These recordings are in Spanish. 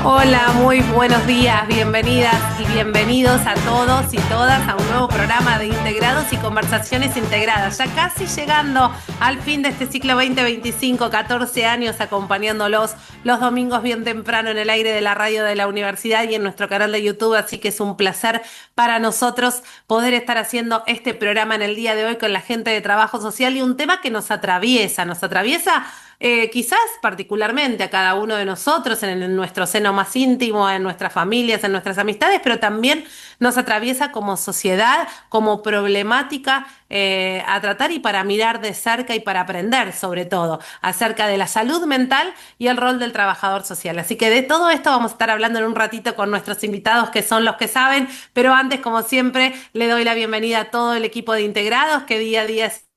Hola, muy buenos días, bienvenidas y bienvenidos a todos y todas a un nuevo programa de Integrados y Conversaciones Integradas. Ya casi llegando al fin de este ciclo 2025, 14 años acompañándolos los domingos bien temprano en el aire de la radio de la universidad y en nuestro canal de YouTube, así que es un placer para nosotros poder estar haciendo este programa en el día de hoy con la gente de trabajo social y un tema que nos atraviesa quizás particularmente a cada uno de nosotros, en nuestro seno más íntimo, en nuestras familias, en nuestras amistades, pero también nos atraviesa como sociedad, como problemática a tratar y para mirar de cerca y para aprender sobre todo acerca de la salud mental y el rol del trabajador social. Así que de todo esto vamos a estar hablando en un ratito con nuestros invitados que son los que saben, pero antes, como siempre, le doy la bienvenida a todo el equipo de integrados que día a día este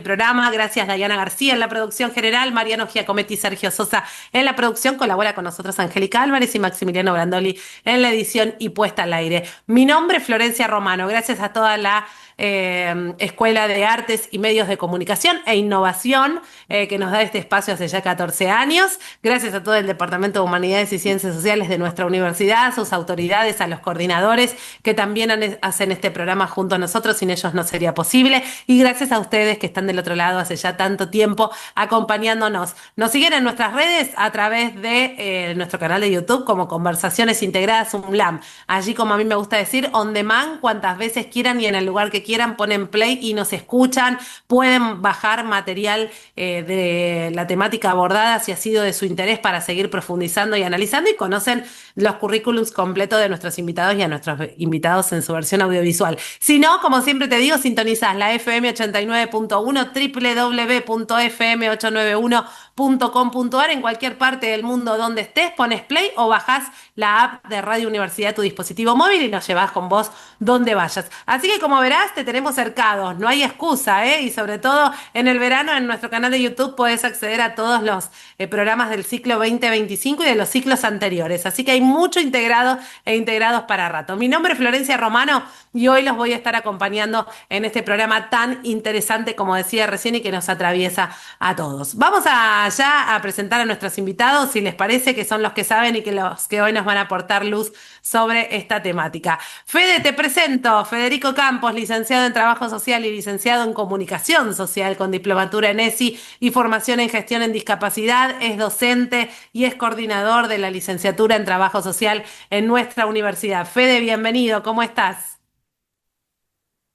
programa. Gracias Dayana García en la producción general, Mariano Giacometti y Sergio Sosa en la producción. Colabora con nosotros Angélica Álvarez y Maximiliano Brandoli en la edición y puesta al aire. Mi nombre es Florencia Romano. Gracias a toda la Escuela de Artes y Medios de Comunicación e Innovación que nos da este espacio hace ya 14 años. Gracias a todo el Departamento de Humanidades y Ciencias Sociales de nuestra universidad, a sus autoridades, a los coordinadores que también hacen este programa junto a nosotros. Sin ellos no sería posible. Y gracias a ustedes que están del otro lado hace ya tanto tiempo acompañándonos. Nos siguen en nuestras redes a través de nuestro canal de YouTube como Conversaciones Integradas UNLAM. Allí, como a mí me gusta decir, on demand, cuantas veces quieran y en el lugar que quieran, ponen play y nos escuchan. Pueden bajar material de la temática abordada si ha sido de su interés para seguir profundizando y analizando, y conocen los currículums completos de nuestros invitados y a nuestros invitados en su versión audiovisual. Si no, como siempre te digo, sintonizás la FM 89.1, www.fm891.com.ar, en cualquier parte del mundo donde estés, pones play o bajás la app de Radio Universidad a tu dispositivo móvil y nos llevas con vos donde vayas. Así que como verás, te tenemos cercados, no hay excusa, ¿eh? Y sobre todo en el verano en nuestro canal de YouTube podés acceder a todos los programas del ciclo 2025 y de los ciclos anteriores. Así que hay mucho integrado e integrados para rato. Mi nombre es Florencia Romano y hoy los voy a estar acompañando en este programa tan interesante, como decía recién, y que nos atraviesa a todos. Vamos ya a presentar a nuestros invitados, si les parece, que son los que saben y que los que hoy nos van a aportar luz sobre esta temática. Fede, te presento. Federico Campos, licenciado en Trabajo Social y licenciado en Comunicación Social con diplomatura en ESI y formación en Gestión en Discapacidad. Es docente y es coordinador de la licenciatura en Trabajo Social en nuestra universidad. Fede, bienvenido. ¿Cómo estás?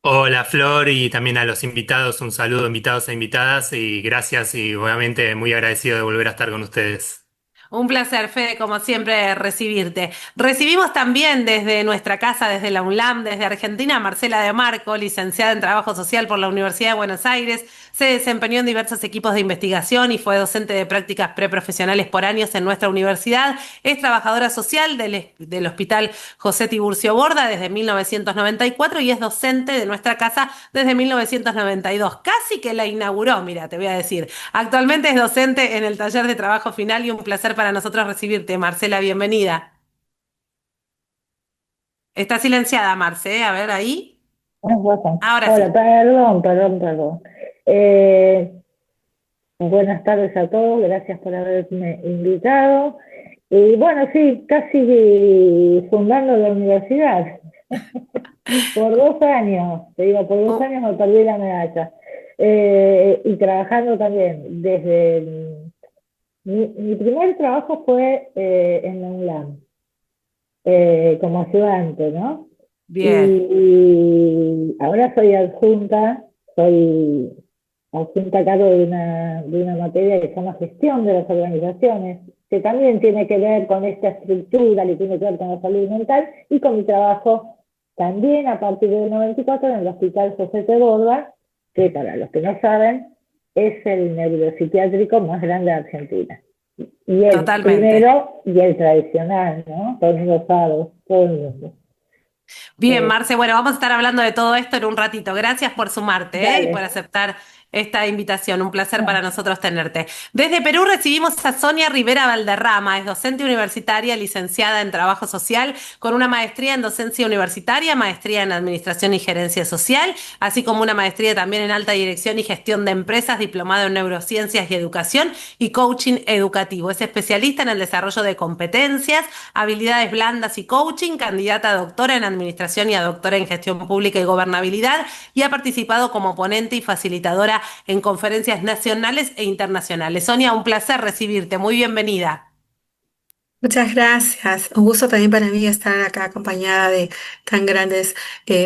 Hola Flor, y también a los invitados, un saludo invitados e invitadas, y gracias y obviamente muy agradecido de volver a estar con ustedes. Un placer, Fede, como siempre, recibirte. Recibimos también desde nuestra casa, desde la UNLAM, desde Argentina, a Marcela de Marco, licenciada en Trabajo Social por la Universidad de Buenos Aires. Se desempeñó en diversos equipos de investigación y fue docente de prácticas preprofesionales por años en nuestra universidad. Es trabajadora social del Hospital José Tiburcio Borda desde 1994 y es docente de nuestra casa desde 1992. Casi que la inauguró, mira, te voy a decir. Actualmente es docente en el taller de trabajo final y un placer para nosotros recibirte, Marcela, bienvenida. Está silenciada, Marce, a ver ahí. Ah, bueno. Ahora Hola, sí. perdón. Eh, Buenas tardes a todos, gracias por haberme invitado. Y bueno, sí, casi fundando la universidad. Por 2 años, te digo, por dos Uh, años me perdí la medalla. Y trabajando también mi primer trabajo fue en la UNLAM, como ayudante, ¿no? bien, Y ahora soy adjunta a cargo de una materia que se llama gestión de las organizaciones, que también tiene que ver con esta estructura, que tiene que ver con la salud mental y con mi trabajo también a partir del 94 en el Hospital José T. Borda, que para los que no saben es el neuropsiquiátrico más grande de Argentina. Y el totalmente. primero y el tradicional, ¿no? Todo el mundo sabe, todo el mundo. Bien, Eh, Marce, bueno, vamos a estar hablando de todo esto en un ratito. Gracias por sumarte, ¿eh? Y por Dale. aceptar esta invitación. Un placer para nosotros tenerte. Desde Perú recibimos a Sonia Rivera Valderrama, es docente universitaria, licenciada en Trabajo Social, con una maestría en Docencia Universitaria, maestría en Administración y Gerencia Social, así como una maestría también en Alta Dirección y Gestión de Empresas, diplomado en Neurociencias y Educación y Coaching Educativo. Es especialista en el desarrollo de competencias, habilidades blandas y coaching, candidata a doctora en Administración y a doctora en Gestión Pública y Gobernabilidad, y ha participado como ponente y facilitadora en conferencias nacionales e internacionales. Sonia, un placer recibirte. Muy bienvenida. Muchas gracias. Un gusto también para mí estar acá acompañada de tan grandes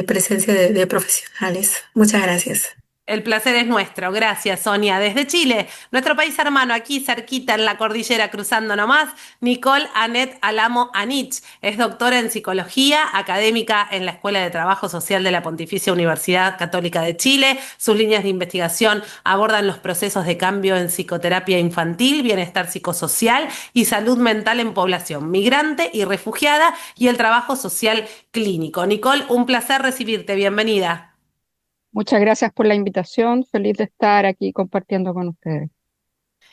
presencia de profesionales. Muchas gracias. El placer es nuestro. Gracias, Sonia. Desde Chile, nuestro país hermano, aquí cerquita en la cordillera, cruzando nomás, Nicole Anet Alamo Anich. Es doctora en psicología, académica en la Escuela de Trabajo Social de la Pontificia Universidad Católica de Chile. Sus líneas de investigación abordan los procesos de cambio en psicoterapia infantil, bienestar psicosocial y salud mental en población migrante y refugiada, y el trabajo social clínico. Nicole, un placer recibirte. Bienvenida. Muchas gracias por la invitación. Feliz de estar aquí compartiendo con ustedes.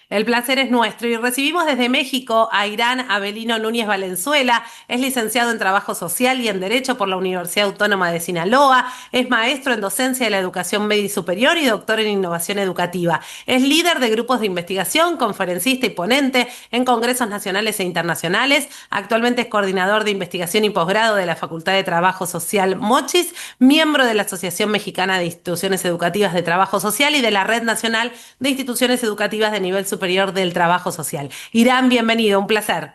El placer es nuestro y recibimos desde México a Irán Avelino Núñez Valenzuela. Es licenciado en Trabajo Social y en Derecho por la Universidad Autónoma de Sinaloa. Es maestro en Docencia de la Educación Media y Superior y doctor en Innovación Educativa. Es líder de grupos de investigación, conferencista y ponente en congresos nacionales e internacionales. Actualmente es coordinador de investigación y posgrado de la Facultad de Trabajo Social Mochis, miembro de la Asociación Mexicana de Instituciones Educativas de Trabajo Social y de la Red Nacional de Instituciones Educativas de Nivel Superior del Trabajo Social. Irán, bienvenido, un placer.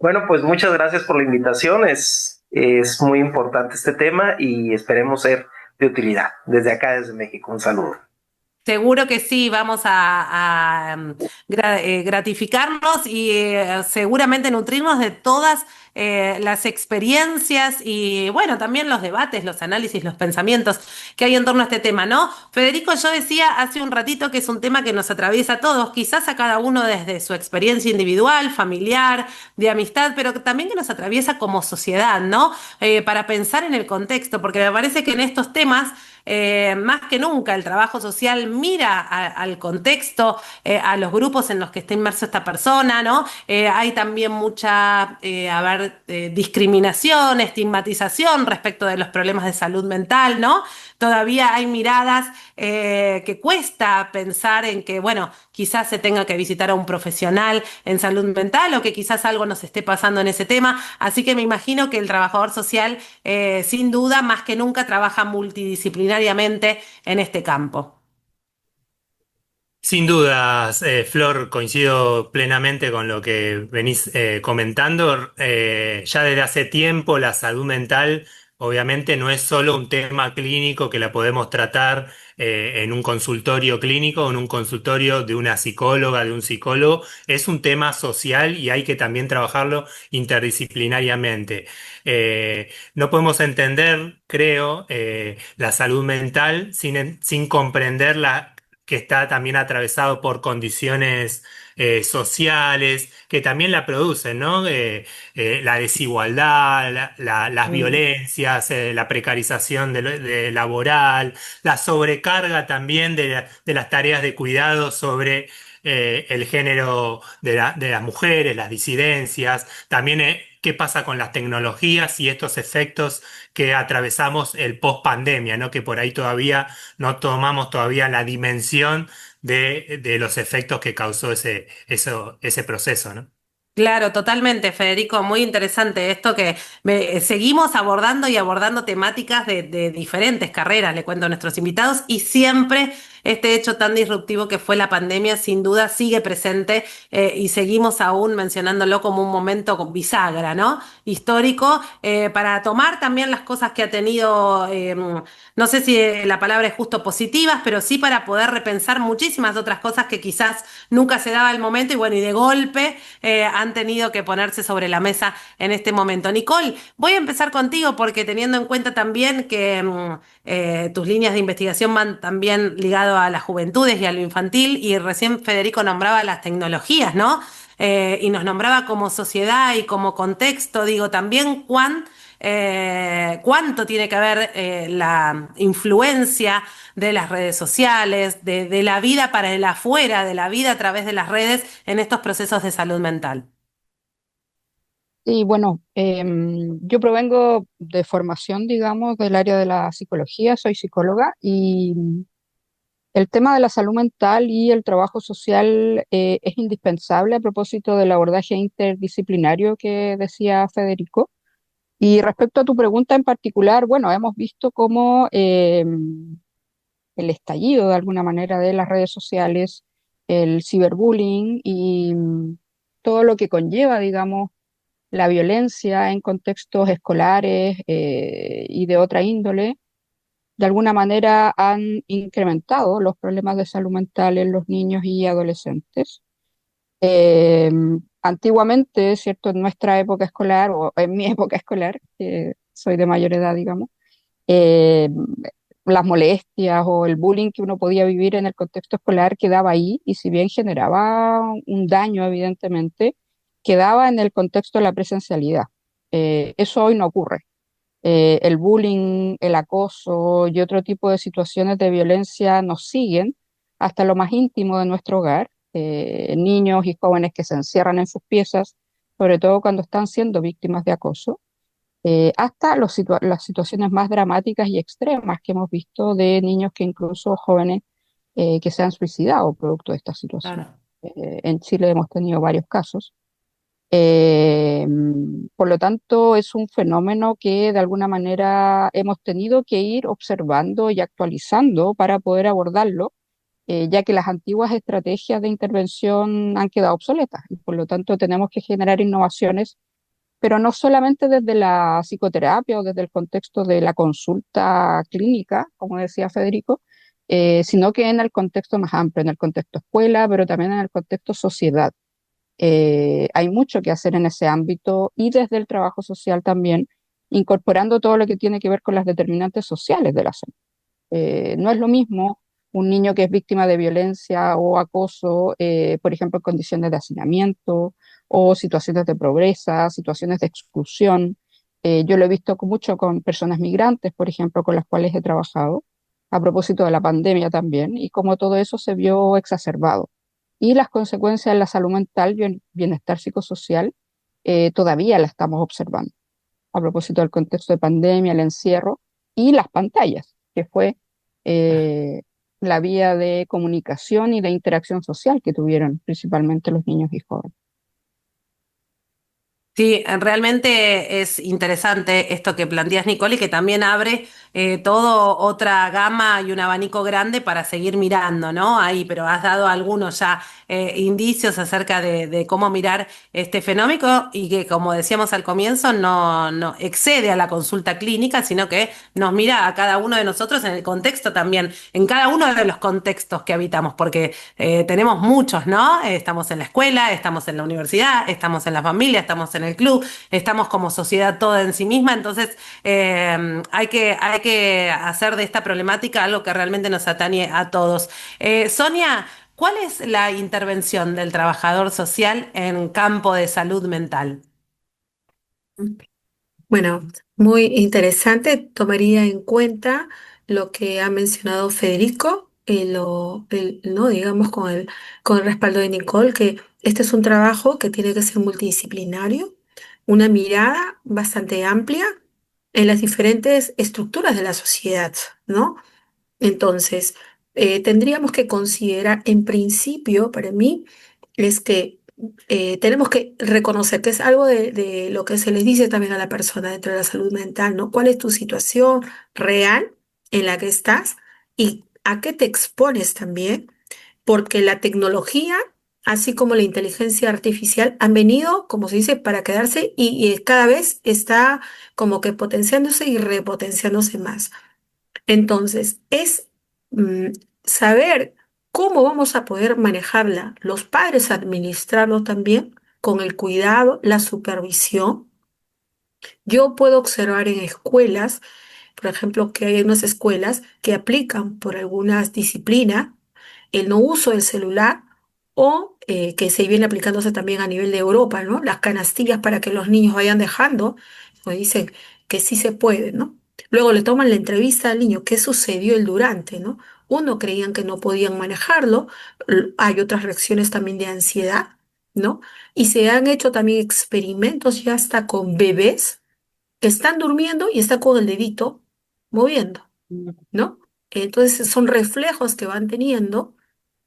Bueno, pues muchas gracias por la invitación. Es muy importante este tema y esperemos ser de utilidad. Desde acá, desde México, un saludo. Seguro que sí, vamos a gratificarnos y seguramente nutrirnos de todas las experiencias y, bueno, también los debates, los análisis, los pensamientos que hay en torno a este tema, ¿no? Federico, yo decía hace un ratito que es un tema que nos atraviesa a todos, quizás a cada uno desde su experiencia individual, familiar, de amistad, pero también que nos atraviesa como sociedad, ¿no? Para pensar en el contexto, porque me parece que en estos temas más que nunca el trabajo social mira al contexto, a los grupos en los que está inmerso esta persona, ¿no? Hay también mucha, discriminación, estigmatización respecto de los problemas de salud mental, ¿no? Todavía hay miradas que cuesta pensar en que, bueno, quizás se tenga que visitar a un profesional en salud mental o que quizás algo nos esté pasando en ese tema. Así que me imagino que el trabajador social, sin duda, más que nunca trabaja multidisciplinariamente en este campo. Sin dudas, Flor, coincido plenamente con lo que venís comentando. Ya desde hace tiempo la salud mental obviamente no es solo un tema clínico que la podemos tratar en un consultorio clínico o en un consultorio de una psicóloga, de un psicólogo. Es un tema social y hay que también trabajarlo interdisciplinariamente. No podemos entender, creo, la salud mental sin comprender que está también atravesado por condiciones sociales que también la producen, ¿no? La desigualdad, las violencias, la precarización de laboral, la sobrecarga también de las tareas de cuidado sobre el género de las mujeres, las disidencias, también qué pasa con las tecnologías y estos efectos que atravesamos el post-pandemia, ¿no? Que por ahí todavía no tomamos todavía la dimensión de los efectos que causó ese proceso, ¿no? Claro, totalmente, Federico, muy interesante esto que seguimos abordando y abordando temáticas de diferentes carreras, le cuento a nuestros invitados, y siempre este hecho tan disruptivo que fue la pandemia sin duda sigue presente y seguimos aún mencionándolo como un momento con bisagra, ¿no? Histórico, para tomar también las cosas que ha tenido, no sé si la palabra es justo positivas, pero sí para poder repensar muchísimas otras cosas que quizás nunca se daba el momento y bueno, y de golpe han tenido que ponerse sobre la mesa en este momento. Nicole, voy a empezar contigo porque teniendo en cuenta también que tus líneas de investigación van también ligadas a las juventudes y a lo infantil, y recién Federico nombraba las tecnologías, ¿no? Y nos nombraba como sociedad y como contexto, digo, también cuán cuánto tiene que ver la influencia de las redes sociales, de la vida para el afuera, de la vida a través de las redes en estos procesos de salud mental. Y bueno, yo provengo de formación, digamos, del área de la psicología, soy psicóloga y el tema de la salud mental y el trabajo social es indispensable a propósito del abordaje interdisciplinario que decía Federico. Y respecto a tu pregunta en particular, bueno, hemos visto cómo el estallido de alguna manera de las redes sociales, el ciberbullying y todo lo que conlleva, digamos, la violencia en contextos escolares y de otra índole, de alguna manera han incrementado los problemas de salud mental en los niños y adolescentes. Eh, Antiguamente, ¿cierto? En nuestra época escolar, o en mi época escolar, que soy de mayor edad, digamos, eh, las molestias o el bullying que uno podía vivir en el contexto escolar quedaba ahí y si bien generaba un daño, evidentemente, quedaba en el contexto de la presencialidad. Eso hoy no ocurre. El bullying, el acoso y otro tipo de situaciones de violencia nos siguen hasta lo más íntimo de nuestro hogar. Niños y jóvenes que se encierran en sus piezas, sobre todo cuando están siendo víctimas de acoso, hasta las situaciones más dramáticas y extremas que hemos visto de niños que incluso jóvenes que se han suicidado producto de esta situación. Claro. En Chile hemos tenido varios casos. Eh, por lo tanto, es un fenómeno que de alguna manera hemos tenido que ir observando y actualizando para poder abordarlo, ya que las antiguas estrategias de intervención han quedado obsoletas y por lo tanto tenemos que generar innovaciones, pero no solamente desde la psicoterapia o desde el contexto de la consulta clínica, como decía Federico, sino que en el contexto más amplio, en el contexto escuela, pero también en el contexto sociedad. Hay mucho que hacer en ese ámbito y desde el trabajo social también, incorporando todo lo que tiene que ver con las determinantes sociales de la salud. No es lo mismo un niño que es víctima de violencia o acoso, por ejemplo, en condiciones de hacinamiento o situaciones de pobreza, situaciones de exclusión. Yo lo he visto mucho con personas migrantes, por ejemplo, con las cuales he trabajado, a propósito de la pandemia también, y cómo todo eso se vio exacerbado. Y las consecuencias en la salud mental y el bienestar psicosocial todavía la estamos observando, a propósito del contexto de pandemia, el encierro y las pantallas, que fue eh, la vía de comunicación y de interacción social que tuvieron principalmente los niños y jóvenes. Sí, realmente es interesante esto que planteas, Nicole, y que también abre todo otra gama y un abanico grande para seguir mirando, ¿no? Ahí, pero has dado algunos ya indicios acerca de cómo mirar este fenómeno y que, como decíamos al comienzo, no excede a la consulta clínica, sino que nos mira a cada uno de nosotros en el contexto también, en cada uno de los contextos que habitamos, porque tenemos muchos, ¿no? Estamos en la escuela, estamos en la universidad, estamos en la familia, estamos en el club, estamos como sociedad toda en sí misma, entonces hay que hacer de esta problemática algo que realmente nos atañe a todos. Sonia, ¿cuál es la intervención del trabajador social en campo de salud mental? Bueno, muy interesante. Tomaría en cuenta lo que ha mencionado Federico, ¿no? Digamos, con el respaldo de Nicole, que este es un trabajo que tiene que ser multidisciplinario, una mirada bastante amplia en las diferentes estructuras de la sociedad, ¿no? Entonces, tendríamos que considerar, en principio, para mí, es que tenemos que reconocer que es algo de lo que se les dice también a la persona dentro de la salud mental, ¿no? ¿Cuál es tu situación real en la que estás y a qué te expones también? Porque la tecnología, así como la inteligencia artificial, han venido, como se dice, para quedarse y cada vez está como que potenciándose y repotenciándose más. Entonces, es mm, saber cómo vamos a poder manejarla, los padres administrarlo también con el cuidado, la supervisión. Yo puedo observar en escuelas, por ejemplo, que hay unas escuelas que aplican por algunas disciplinas el no uso del celular o que se viene aplicándose también a nivel de Europa, ¿no? Las canastillas para que los niños vayan dejando, pues dicen que sí se puede, ¿no? Luego le toman la entrevista al niño, ¿qué sucedió el durante, ¿no? Uno creían que no podían manejarlo, hay otras reacciones también de ansiedad, ¿no? Y se han hecho también experimentos ya hasta con bebés que están durmiendo y están con el dedito moviendo, ¿no? Entonces son reflejos que van teniendo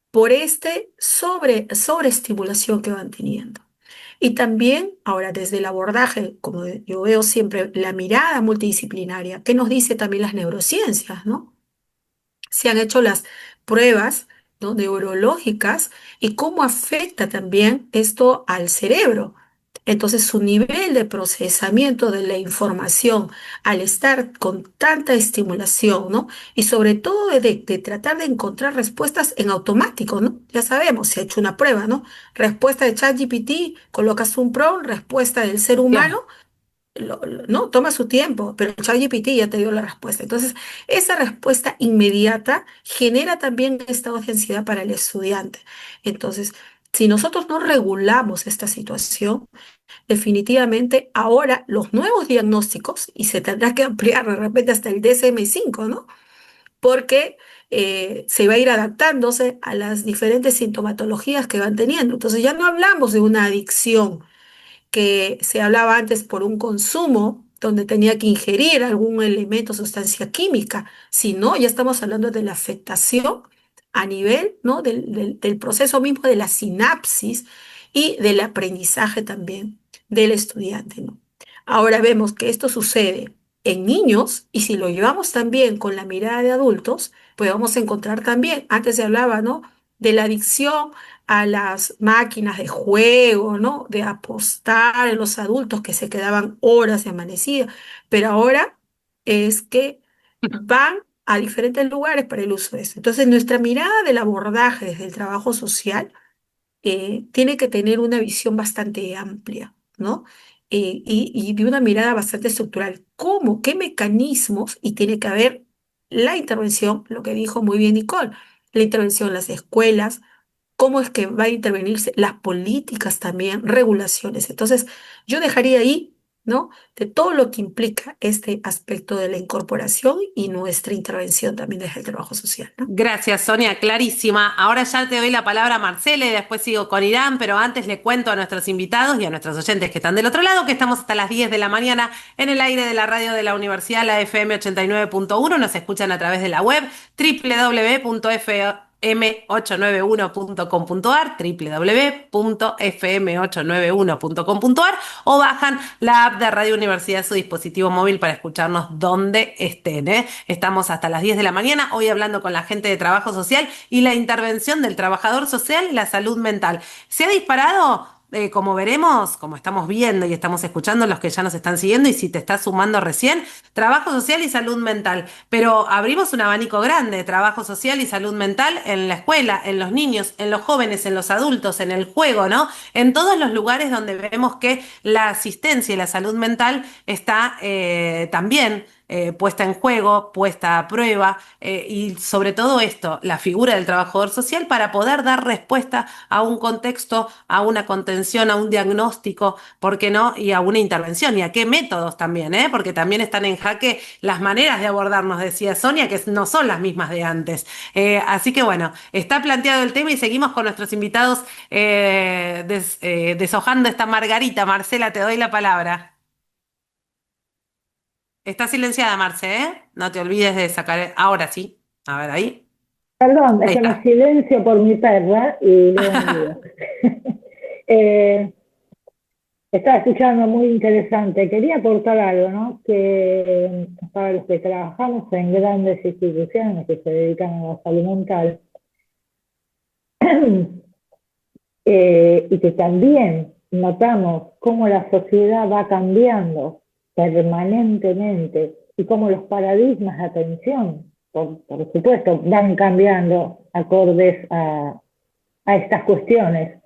por este sobreestimulación que van teniendo. Y también, ahora desde el abordaje, como yo veo siempre, la mirada multidisciplinaria, ¿qué nos dice también las neurociencias, ¿no? Se han hecho las pruebas, ¿no?, neurológicas y cómo afecta también esto al cerebro. Entonces, su nivel de procesamiento de la información al estar con tanta estimulación, ¿no? Y sobre todo de tratar de encontrar respuestas en automático, ¿no? Ya sabemos, se ha hecho una prueba, ¿no? Respuesta de ChatGPT, colocas un prompt, respuesta del ser Claro. humano, no, toma su tiempo, pero el ChatGPT ya te dio la respuesta. Entonces, esa respuesta inmediata genera también estados de ansiedad para el estudiante. Entonces, si nosotros no regulamos esta situación, definitivamente ahora los nuevos diagnósticos, y se tendrá que ampliar de repente hasta el DSM-5, ¿no? Porque se va a ir adaptándose a las diferentes sintomatologías que van teniendo. Entonces, ya no hablamos de una adicción que se hablaba antes por un consumo donde tenía que ingerir algún elemento, sustancia química, sino ya estamos hablando de la afectación a nivel, ¿no?, del proceso mismo de la sinapsis y del aprendizaje también del estudiante, ¿no? Ahora vemos que esto sucede en niños y si lo llevamos también con la mirada de adultos, pues vamos a encontrar también, antes se hablaba, ¿no?, de la adicción a las máquinas de juego, ¿no? De apostar en los adultos que se quedaban horas de amanecida, pero ahora es que van a diferentes lugares para el uso de eso. Entonces, nuestra mirada del abordaje desde el trabajo social tiene que tener una visión bastante amplia, ¿no? Y de una mirada bastante estructural. ¿Cómo? ¿Qué mecanismos? Y tiene que haber la intervención, lo que dijo muy bien Nicole, la intervención en las escuelas, cómo es que va a intervenirse las políticas también, regulaciones. Entonces, yo dejaría ahí, ¿no?, de todo lo que implica este aspecto de la incorporación y nuestra intervención también desde el trabajo social, ¿no? Gracias, Sonia, clarísima. Ahora ya te doy la palabra a Marcela y después sigo con Irán, pero antes le cuento a nuestros invitados y a nuestros oyentes que están del otro lado que estamos hasta las 10 de la mañana en el aire de la radio de la universidad, la FM 89.1. Nos escuchan a través de la web www.fm891.com.ar, www.fm891.com.ar, o bajan la app de Radio Universidad a su dispositivo móvil para escucharnos donde estén, ¿eh? Estamos hasta las 10 de la mañana, hoy hablando con la gente de trabajo social y la intervención del trabajador social y la salud mental. Se ha disparado, como veremos, como estamos viendo y estamos escuchando los que ya nos están siguiendo y si te estás sumando recién, trabajo social y salud mental. Pero abrimos un abanico grande, trabajo social y salud mental en la escuela, en los niños, en los jóvenes, en los adultos, en el juego, ¿no? En todos los lugares donde vemos que la asistencia y la salud mental está también puesta en juego, puesta a prueba, y sobre todo esto, la figura del trabajador social para poder dar respuesta a un contexto, a una contención, a un diagnóstico, ¿por qué no? Y a una intervención, y a qué métodos también, ¿eh? Porque también están en jaque las maneras de abordarnos, decía Sonia, que no son las mismas de antes. Así que bueno, está planteado el tema y seguimos con nuestros invitados deshojando esta margarita. Marcela, te doy la palabra. Está silenciada, Marce, ¿eh? No te olvides de sacar. Ahora sí. A ver, ahí. Perdón, es Ahí que me está. silencio por mi perra y luego me olvido. Estaba escuchando muy interesante. Quería aportar algo, ¿no? Que para los que trabajamos en grandes instituciones que se dedican a la salud mental, y que también notamos cómo la sociedad va cambiando permanentemente y cómo los paradigmas de atención, por supuesto, van cambiando acordes a estas cuestiones.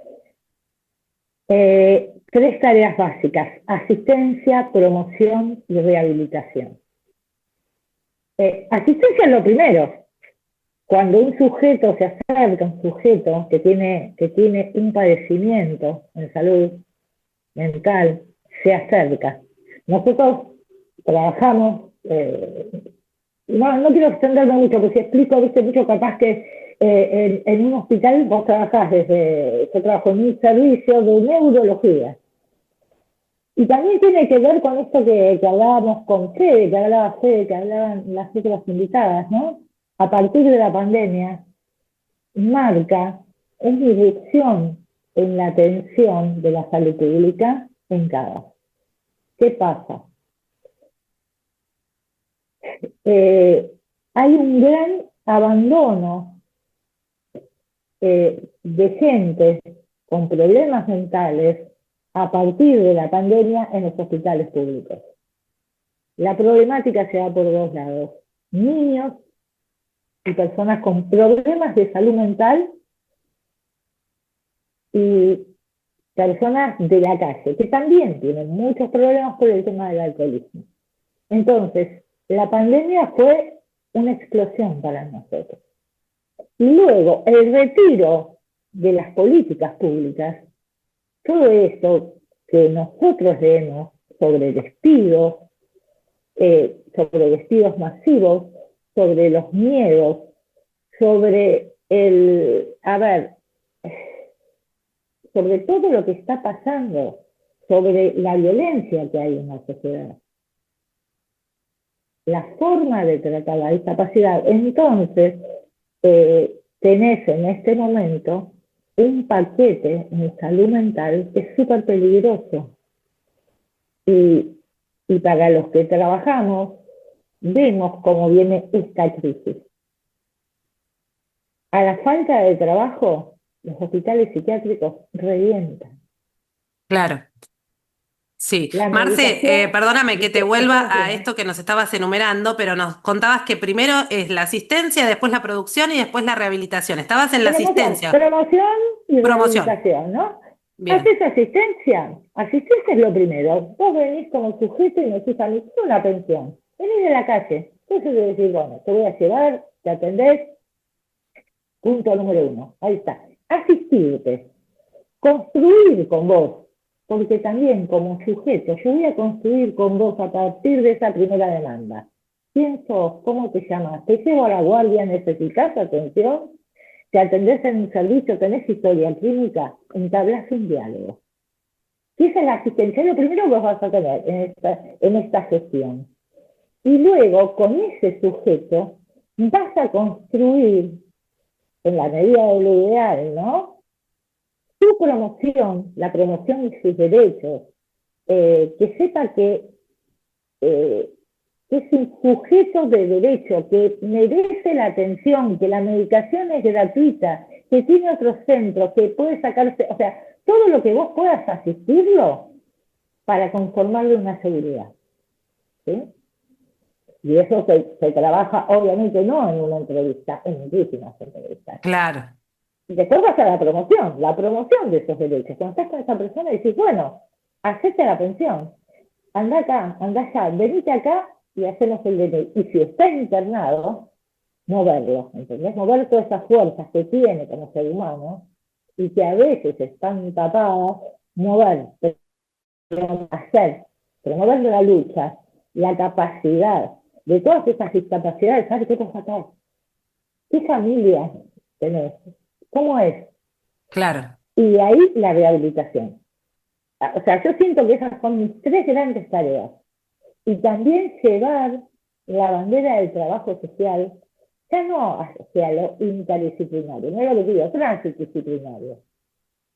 Tres tareas básicas: asistencia, promoción y rehabilitación. Asistencia es lo primero. Cuando un sujeto se acerca, un sujeto que tiene un padecimiento en salud mental, se acerca. Nosotros trabajamos, no quiero extenderme mucho, porque si explico, viste, mucho capaz que en un hospital vos trabajás yo trabajo en un servicio de neurología. Y también tiene que ver con esto que hablábamos con Fede, que hablaban las otras invitadas, ¿no? A partir de la pandemia, marca una irrupción en la atención de la salud pública en cada. ¿Qué pasa? Hay un gran abandono de gente con problemas mentales a partir de la pandemia en los hospitales públicos. La problemática se da por dos lados. Niños y personas con problemas de salud mental y personas de la calle, que también tienen muchos problemas por el tema del alcoholismo. Entonces, la pandemia fue una explosión para nosotros. Y luego, el retiro de las políticas públicas, todo esto que nosotros leemos sobre despidos, sobre despidos masivos, sobre los miedos, sobre sobre todo lo que está pasando, sobre la violencia que hay en la sociedad, la forma de tratar la discapacidad. Entonces, tenés en este momento un paquete en salud mental que es súper peligroso. Y para los que trabajamos, vemos cómo viene esta crisis. A la falta de trabajo, los hospitales psiquiátricos revientan. Claro. Sí, La Marce, medicación, perdóname que te vuelva a ¿no? esto que nos estabas enumerando, pero nos contabas que primero es la asistencia, después la producción y después la rehabilitación. Estabas en la asistencia. Promoción y Promoción. rehabilitación, ¿no? Bien. Haces asistencia. Asistencia es lo primero. Vos venís como sujeto y me decís a mí, quiero una pensión. Venís de la calle. Entonces te decís, bueno, te voy a llevar, te atendés. Punto número 1. Ahí está. Asistirte. Construir con vos. Porque también como sujeto, yo voy a construir con vos a partir de esa primera demanda. ¿Quién sos? ¿Cómo te llamas? ¿Te llevo a la guardia? ¿Necesitas atención? ¿Te atendés en un servicio? ¿Tenés historia clínica? Entablás un diálogo. Y esa es la asistencia, lo primero que vos vas a tener en esta gestión. Y luego, con ese sujeto, vas a construir, en la medida de lo ideal, ¿no?, su promoción, la promoción de sus derechos, que sepa que es un sujeto de derecho, que merece la atención, que la medicación es gratuita, que tiene otros centros, que puede sacarse, o sea, todo lo que vos puedas asistirlo para conformarle una seguridad. ¿Sí? Y eso se trabaja, obviamente, no en una entrevista, en muchísimas entrevistas. Claro. Y después vas a la promoción de esos derechos. Cuando estás con esa persona y decís, bueno, hacete la pensión, anda acá, anda allá, venite acá y hacemos el DNI. Y si está internado, moverlo, ¿entendés? Mover todas esas fuerzas que tiene como ser humano y que a veces están tapadas, mover, promover la lucha, la capacidad de todas esas discapacidades. ¿Sabes qué pasa acá? ¿Qué familia tenés? ¿Cómo es? Claro. Y ahí la rehabilitación. O sea, yo siento que esas son mis tres grandes tareas. Y también llevar la bandera del trabajo social, ya no hacia lo interdisciplinario, no es lo que digo, transdisciplinario,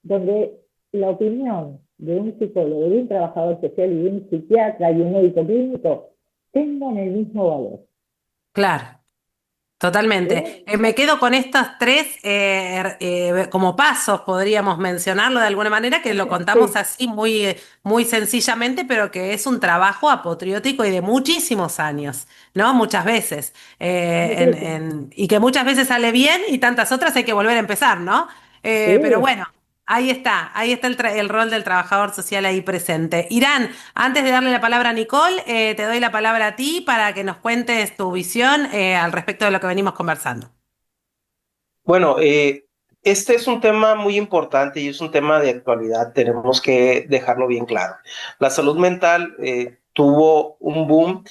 donde la opinión de un psicólogo, de un trabajador social y de un psiquiatra y un médico clínico tengan el mismo valor. Claro. Totalmente. Me quedo con estos tres como pasos, podríamos mencionarlo de alguna manera, que lo contamos Sí. así muy sencillamente, pero que es un trabajo apatriótico y de muchísimos años, ¿no? Muchas veces. Y que muchas veces sale bien y tantas otras hay que volver a empezar, ¿no? Pero Sí. bueno, ahí está el rol del trabajador social ahí presente. Irán, antes de darle la palabra a Nicole, te doy la palabra a ti para que nos cuentes tu visión al respecto de lo que venimos conversando. Bueno, este es un tema muy importante y es un tema de actualidad, tenemos que dejarlo bien claro. La salud mental tuvo un boom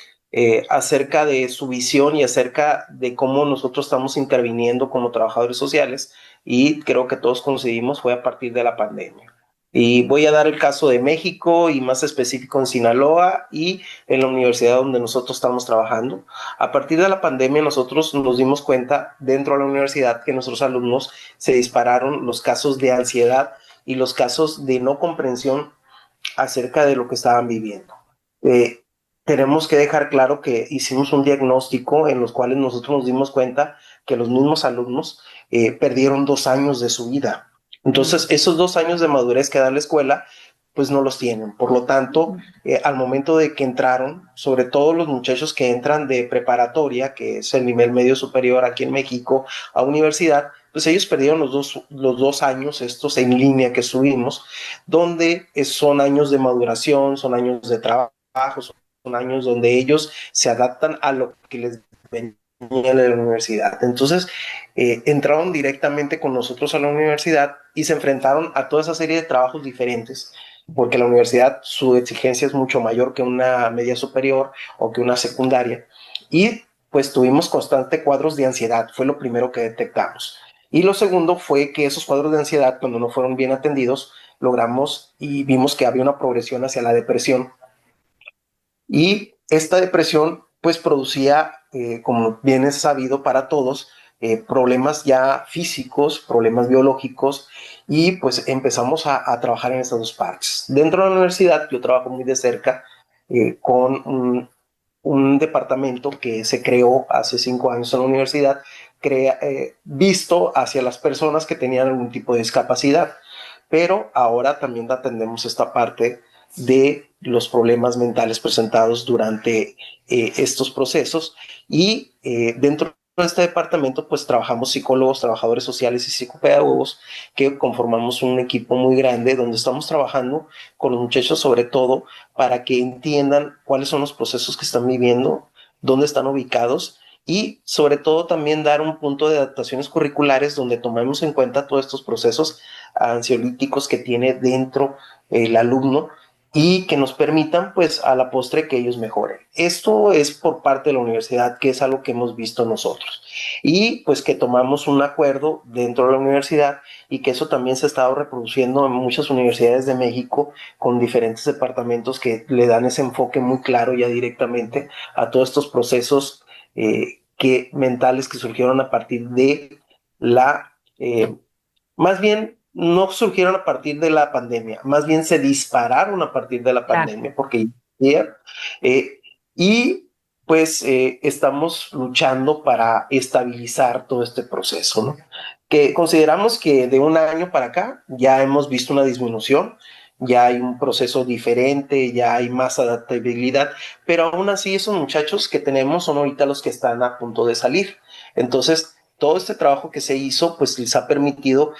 acerca de su visión y acerca de cómo nosotros estamos interviniendo como trabajadores sociales, y creo que todos coincidimos, fue a partir de la pandemia. Y voy a dar el caso de México y más específico en Sinaloa y en la universidad donde nosotros estamos trabajando. A partir de la pandemia nosotros nos dimos cuenta dentro de la universidad que nuestros alumnos se dispararon los casos de ansiedad y los casos de no comprensión acerca de lo que estaban viviendo. Tenemos que dejar claro que hicimos un diagnóstico en los cuales nosotros nos dimos cuenta que los mismos alumnos perdieron 2 años de su vida. Entonces, esos 2 años de madurez que da la escuela, pues no los tienen. Por lo tanto, al momento de que entraron, sobre todo los muchachos que entran de preparatoria, que es el nivel medio superior aquí en México, a universidad, pues ellos perdieron los dos años estos en línea que estuvimos, donde son años de maduración, son años de trabajo, son años donde ellos se adaptan a lo que les venía de la universidad. Entonces, entraron directamente con nosotros a la universidad y se enfrentaron a toda esa serie de trabajos diferentes, porque la universidad, su exigencia es mucho mayor que una media superior o que una secundaria, y pues tuvimos constante cuadros de ansiedad, fue lo primero que detectamos. Y lo segundo fue que esos cuadros de ansiedad, cuando no fueron bien atendidos, logramos y vimos que había una progresión hacia la depresión. Y esta depresión pues producía, como bien es sabido para todos, problemas ya físicos, problemas biológicos, y pues empezamos a trabajar en estas dos partes. Dentro de la universidad yo trabajo muy de cerca con un departamento que se creó hace 5 años en la universidad, visto hacia las personas que tenían algún tipo de discapacidad, pero ahora también atendemos esta parte de los problemas mentales presentados durante estos procesos, y dentro de este departamento pues trabajamos psicólogos, trabajadores sociales y psicopedagogos, que conformamos un equipo muy grande donde estamos trabajando con los muchachos sobre todo para que entiendan cuáles son los procesos que están viviendo, dónde están ubicados, y sobre todo también dar un punto de adaptaciones curriculares donde tomemos en cuenta todos estos procesos ansiolíticos que tiene dentro el alumno, y que nos permitan pues a la postre que ellos mejoren. Esto es por parte de la universidad, que es algo que hemos visto nosotros, y pues que tomamos un acuerdo dentro de la universidad, y que eso también se ha estado reproduciendo en muchas universidades de México con diferentes departamentos que le dan ese enfoque muy claro ya directamente a todos estos procesos mentales que surgieron a partir de más bien no surgieron a partir de la pandemia, más bien se dispararon a partir de la pandemia, porque y pues estamos luchando para estabilizar todo este proceso, ¿no? Que consideramos que de un año para acá ya hemos visto una disminución, ya hay un proceso diferente, ya hay más adaptabilidad, pero aún así esos muchachos que tenemos son ahorita los que están a punto de salir. Entonces, todo este trabajo que se hizo, pues les ha permitido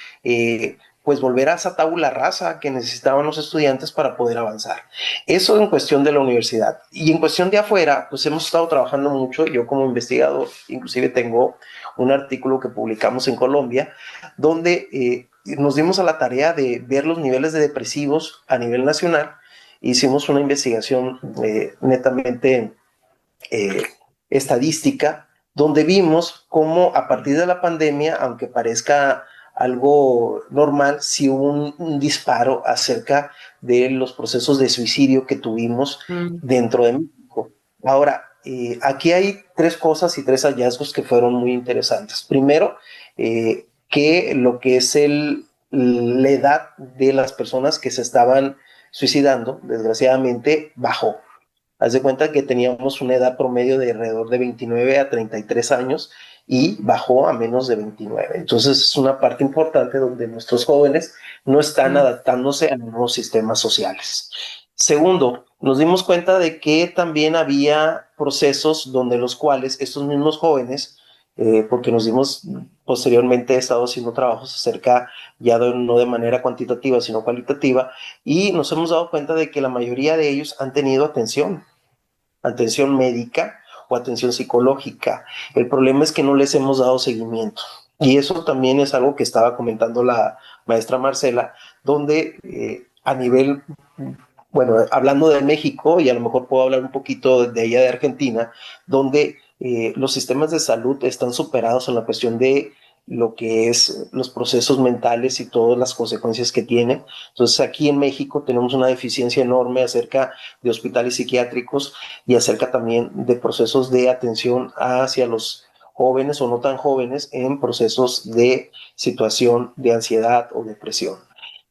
pues volver a esa tabula rasa que necesitaban los estudiantes para poder avanzar. Eso en cuestión de la universidad. Y en cuestión de afuera, pues hemos estado trabajando mucho. Yo como investigador, inclusive tengo un artículo que publicamos en Colombia, donde nos dimos a la tarea de ver los niveles de depresivos a nivel nacional. Hicimos una investigación netamente estadística, donde vimos cómo a partir de la pandemia, aunque parezca algo normal, sí hubo un disparo acerca de los procesos de suicidio que tuvimos dentro de México. Ahora, aquí hay 3 cosas y 3 hallazgos que fueron muy interesantes. Primero, que lo que es la edad de las personas que se estaban suicidando, desgraciadamente, bajó. Haz de cuenta que teníamos una edad promedio de alrededor de 29 a 33 años y bajó a menos de 29. Entonces es una parte importante donde nuestros jóvenes no están adaptándose a los nuevos sistemas sociales. Segundo, nos dimos cuenta de que también había procesos donde los cuales estos mismos jóvenes, porque nos dimos posteriormente, he estado haciendo trabajos acerca ya no de manera cuantitativa sino cualitativa, y nos hemos dado cuenta de que la mayoría de ellos han tenido atención médica o atención psicológica. El problema es que no les hemos dado seguimiento. Y eso también es algo que estaba comentando la maestra Marcela, donde a nivel Bueno, hablando de México, y a lo mejor puedo hablar un poquito de allá de Argentina, donde los sistemas de salud están superados en la cuestión de lo que es los procesos mentales y todas las consecuencias que tiene. Entonces, aquí en México tenemos una deficiencia enorme acerca de hospitales psiquiátricos y acerca también de procesos de atención hacia los jóvenes o no tan jóvenes en procesos de situación de ansiedad o depresión.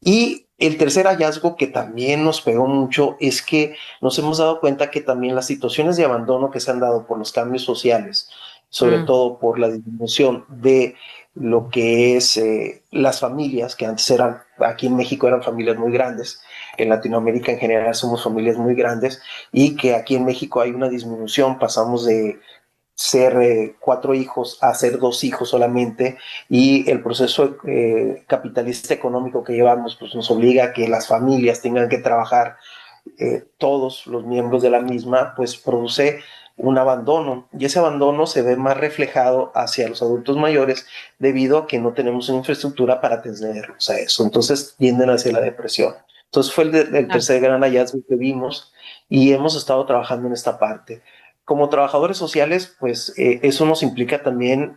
Y el tercer hallazgo que también nos pegó mucho es que nos hemos dado cuenta que también las situaciones de abandono que se han dado por los cambios sociales, sobre todo por la disminución de lo que es las familias, que antes eran, aquí en México eran familias muy grandes, en Latinoamérica en general somos familias muy grandes, y que aquí en México hay una disminución, pasamos de ser 4 hijos a ser 2 hijos solamente, y el proceso capitalista económico que llevamos pues nos obliga a que las familias tengan que trabajar todos los miembros de la misma, pues produce un abandono, y ese abandono se ve más reflejado hacia los adultos mayores debido a que no tenemos una infraestructura para atenderlos a eso, entonces tienden hacia la depresión. Entonces fue el tercer gran hallazgo que vimos, y hemos estado trabajando en esta parte. Como trabajadores sociales, pues eso nos implica también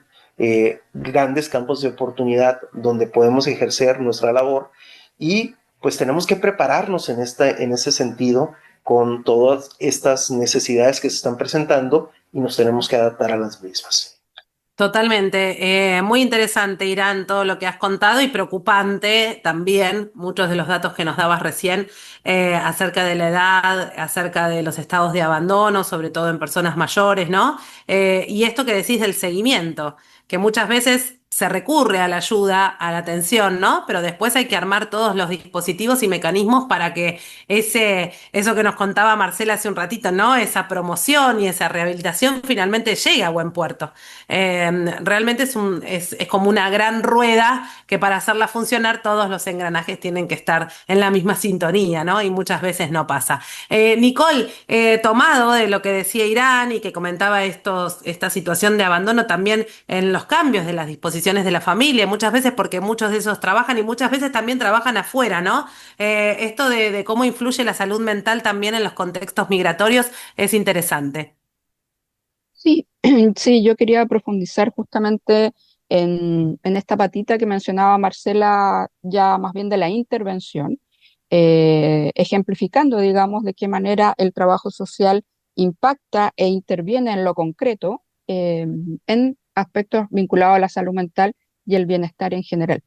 grandes campos de oportunidad donde podemos ejercer nuestra labor, y pues tenemos que prepararnos en ese sentido con todas estas necesidades que se están presentando, y nos tenemos que adaptar a las mismas. Totalmente, muy interesante, Irán, todo lo que has contado y preocupante también muchos de los datos que nos dabas recién acerca de la edad, acerca de los estados de abandono, sobre todo en personas mayores, ¿no? Y esto que decís del seguimiento, que muchas veces se recurre a la ayuda, a la atención, ¿no? Pero después hay que armar todos los dispositivos y mecanismos para que eso que nos contaba Marcela hace un ratito, ¿no? Esa promoción y esa rehabilitación finalmente llegue a buen puerto. Realmente es como una gran rueda que para hacerla funcionar todos los engranajes tienen que estar en la misma sintonía, ¿no? Y muchas veces no pasa. Nicole, tomado de lo que decía Irán y que comentaba esta situación de abandono también en los cambios de las disposiciones de la familia, muchas veces porque muchos de esos trabajan y muchas veces también trabajan afuera, ¿no? Esto de cómo influye la salud mental también en los contextos migratorios es interesante. Sí, sí, yo quería profundizar justamente en esta patita que mencionaba Marcela, ya más bien de la intervención, ejemplificando, digamos, de qué manera el trabajo social impacta e interviene en lo concreto en aspectos vinculados a la salud mental y el bienestar en general.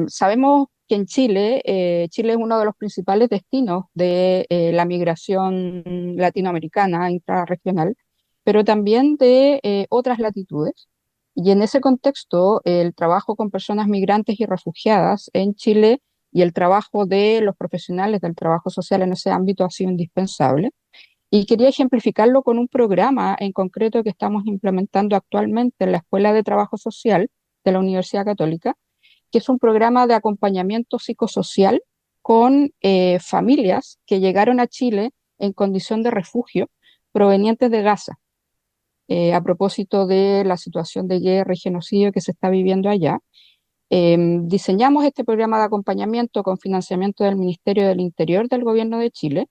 Sabemos que en Chile, Chile es uno de los principales destinos de la migración latinoamericana intrarregional, pero también de otras latitudes. Y en ese contexto, el trabajo con personas migrantes y refugiadas en Chile y el trabajo de los profesionales del trabajo social en ese ámbito ha sido indispensable. Y quería ejemplificarlo con un programa en concreto que estamos implementando actualmente en la Escuela de Trabajo Social de la Universidad Católica, que es un programa de acompañamiento psicosocial con familias que llegaron a Chile en condición de refugio provenientes de Gaza, a propósito de la situación de guerra y genocidio que se está viviendo allá. Diseñamos este programa de acompañamiento con financiamiento del Ministerio del Interior del Gobierno de Chile,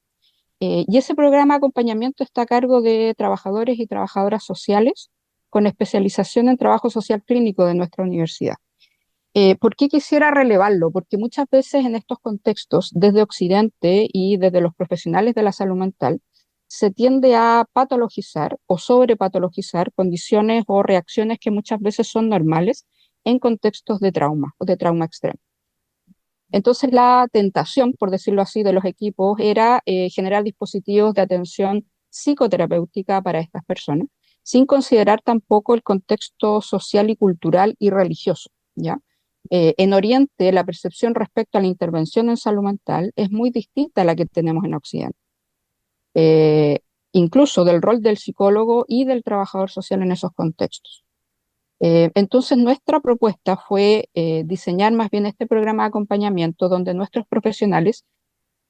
y ese programa de acompañamiento está a cargo de trabajadores y trabajadoras sociales con especialización en trabajo social clínico de nuestra universidad. ¿Por qué quisiera relevarlo? Porque muchas veces en estos contextos, desde Occidente y desde los profesionales de la salud mental, se tiende a patologizar o sobrepatologizar condiciones o reacciones que muchas veces son normales en contextos de trauma o de trauma extremo. Entonces la tentación, por decirlo así, de los equipos era generar dispositivos de atención psicoterapéutica para estas personas, sin considerar tampoco el contexto social y cultural y religioso, ¿ya? En Oriente, la percepción respecto a la intervención en salud mental es muy distinta a la que tenemos en Occidente, eh, incluso del rol del psicólogo y del trabajador social en esos contextos. Entonces, nuestra propuesta fue diseñar más bien este programa de acompañamiento donde nuestros profesionales,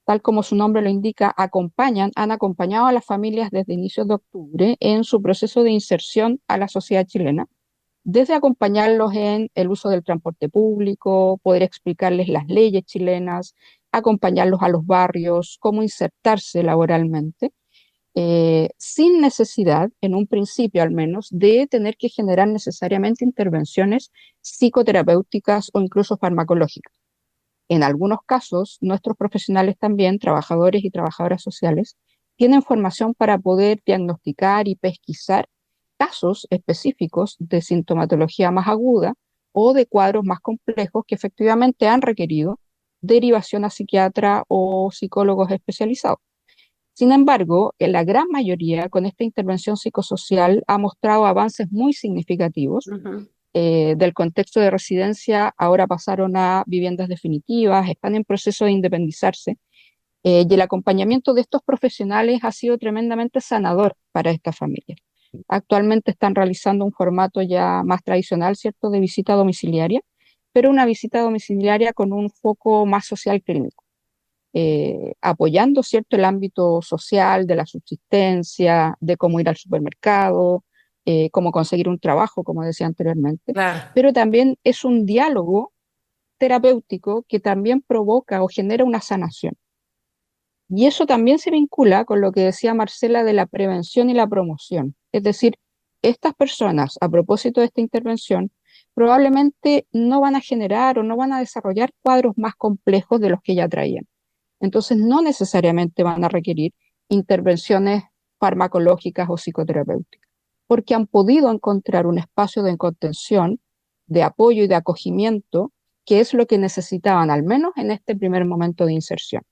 tal como su nombre lo indica, han acompañado a las familias desde inicios de octubre en su proceso de inserción a la sociedad chilena, desde acompañarlos en el uso del transporte público, poder explicarles las leyes chilenas, acompañarlos a los barrios, cómo insertarse laboralmente, sin necesidad, en un principio al menos, de tener que generar necesariamente intervenciones psicoterapéuticas o incluso farmacológicas. En algunos casos, nuestros profesionales también, trabajadores y trabajadoras sociales, tienen formación para poder diagnosticar y pesquisar casos específicos de sintomatología más aguda o de cuadros más complejos que efectivamente han requerido derivación a psiquiatra o psicólogos especializados. Sin embargo, en la gran mayoría, con esta intervención psicosocial, ha mostrado avances muy significativos. Ujú. Del contexto de residencia, ahora pasaron a viviendas definitivas, están en proceso de independizarse, y el acompañamiento de estos profesionales ha sido tremendamente sanador para estas familias. Actualmente están realizando un formato ya más tradicional, ¿cierto?, de visita domiciliaria, pero una visita domiciliaria con un foco más social clínico, apoyando, ¿cierto?, el ámbito social de la subsistencia, de cómo ir al supermercado, cómo conseguir un trabajo, como decía anteriormente, Claro. pero también es un diálogo terapéutico que también provoca o genera una sanación. Y eso también se vincula con lo que decía Marcela de la prevención y la promoción. Es decir, estas personas, a propósito de esta intervención, probablemente no van a generar o no van a desarrollar cuadros más complejos de los que ya traían. Entonces, no necesariamente van a requerir intervenciones farmacológicas o psicoterapéuticas, porque han podido encontrar un espacio de contención, de apoyo y de acogimiento, que es lo que necesitaban, al menos en este primer momento de inserción.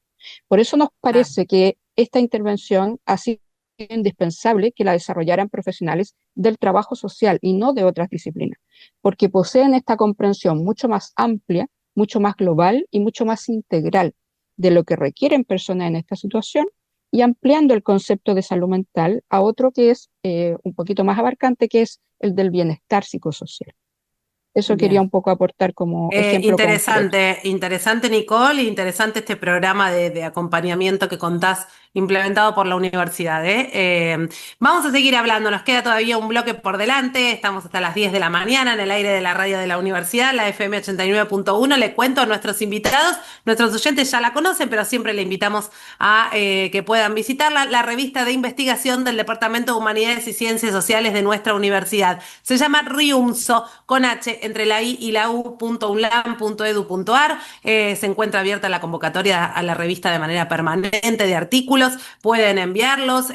Por eso nos Claro. parece que esta intervención ha sido indispensable que la desarrollaran profesionales del trabajo social y no de otras disciplinas, porque poseen esta comprensión mucho más amplia, mucho más global y mucho más integral de lo que requieren personas en esta situación, y ampliando el concepto de salud mental a otro que es un poquito más abarcante, que es el del bienestar psicosocial. Eso quería Bien. un poco aportar como ejemplo concreto. Interesante, interesante, Nicole, y interesante este programa de acompañamiento que contás implementado por la universidad, ¿eh? Vamos a seguir hablando, nos queda todavía un bloque por delante, estamos hasta las 10 de la mañana en el aire de la radio de la universidad, la FM 89.1. Le cuento a nuestros invitados, nuestros oyentes ya la conocen, pero siempre le invitamos a que puedan visitarla, la revista de investigación del Departamento de Humanidades y Ciencias Sociales de nuestra universidad. Se llama RIUMSO, con H entre la I y la U.unlam.edu.ar. Se encuentra abierta la convocatoria a la revista de manera permanente de artículos, pueden enviarlos,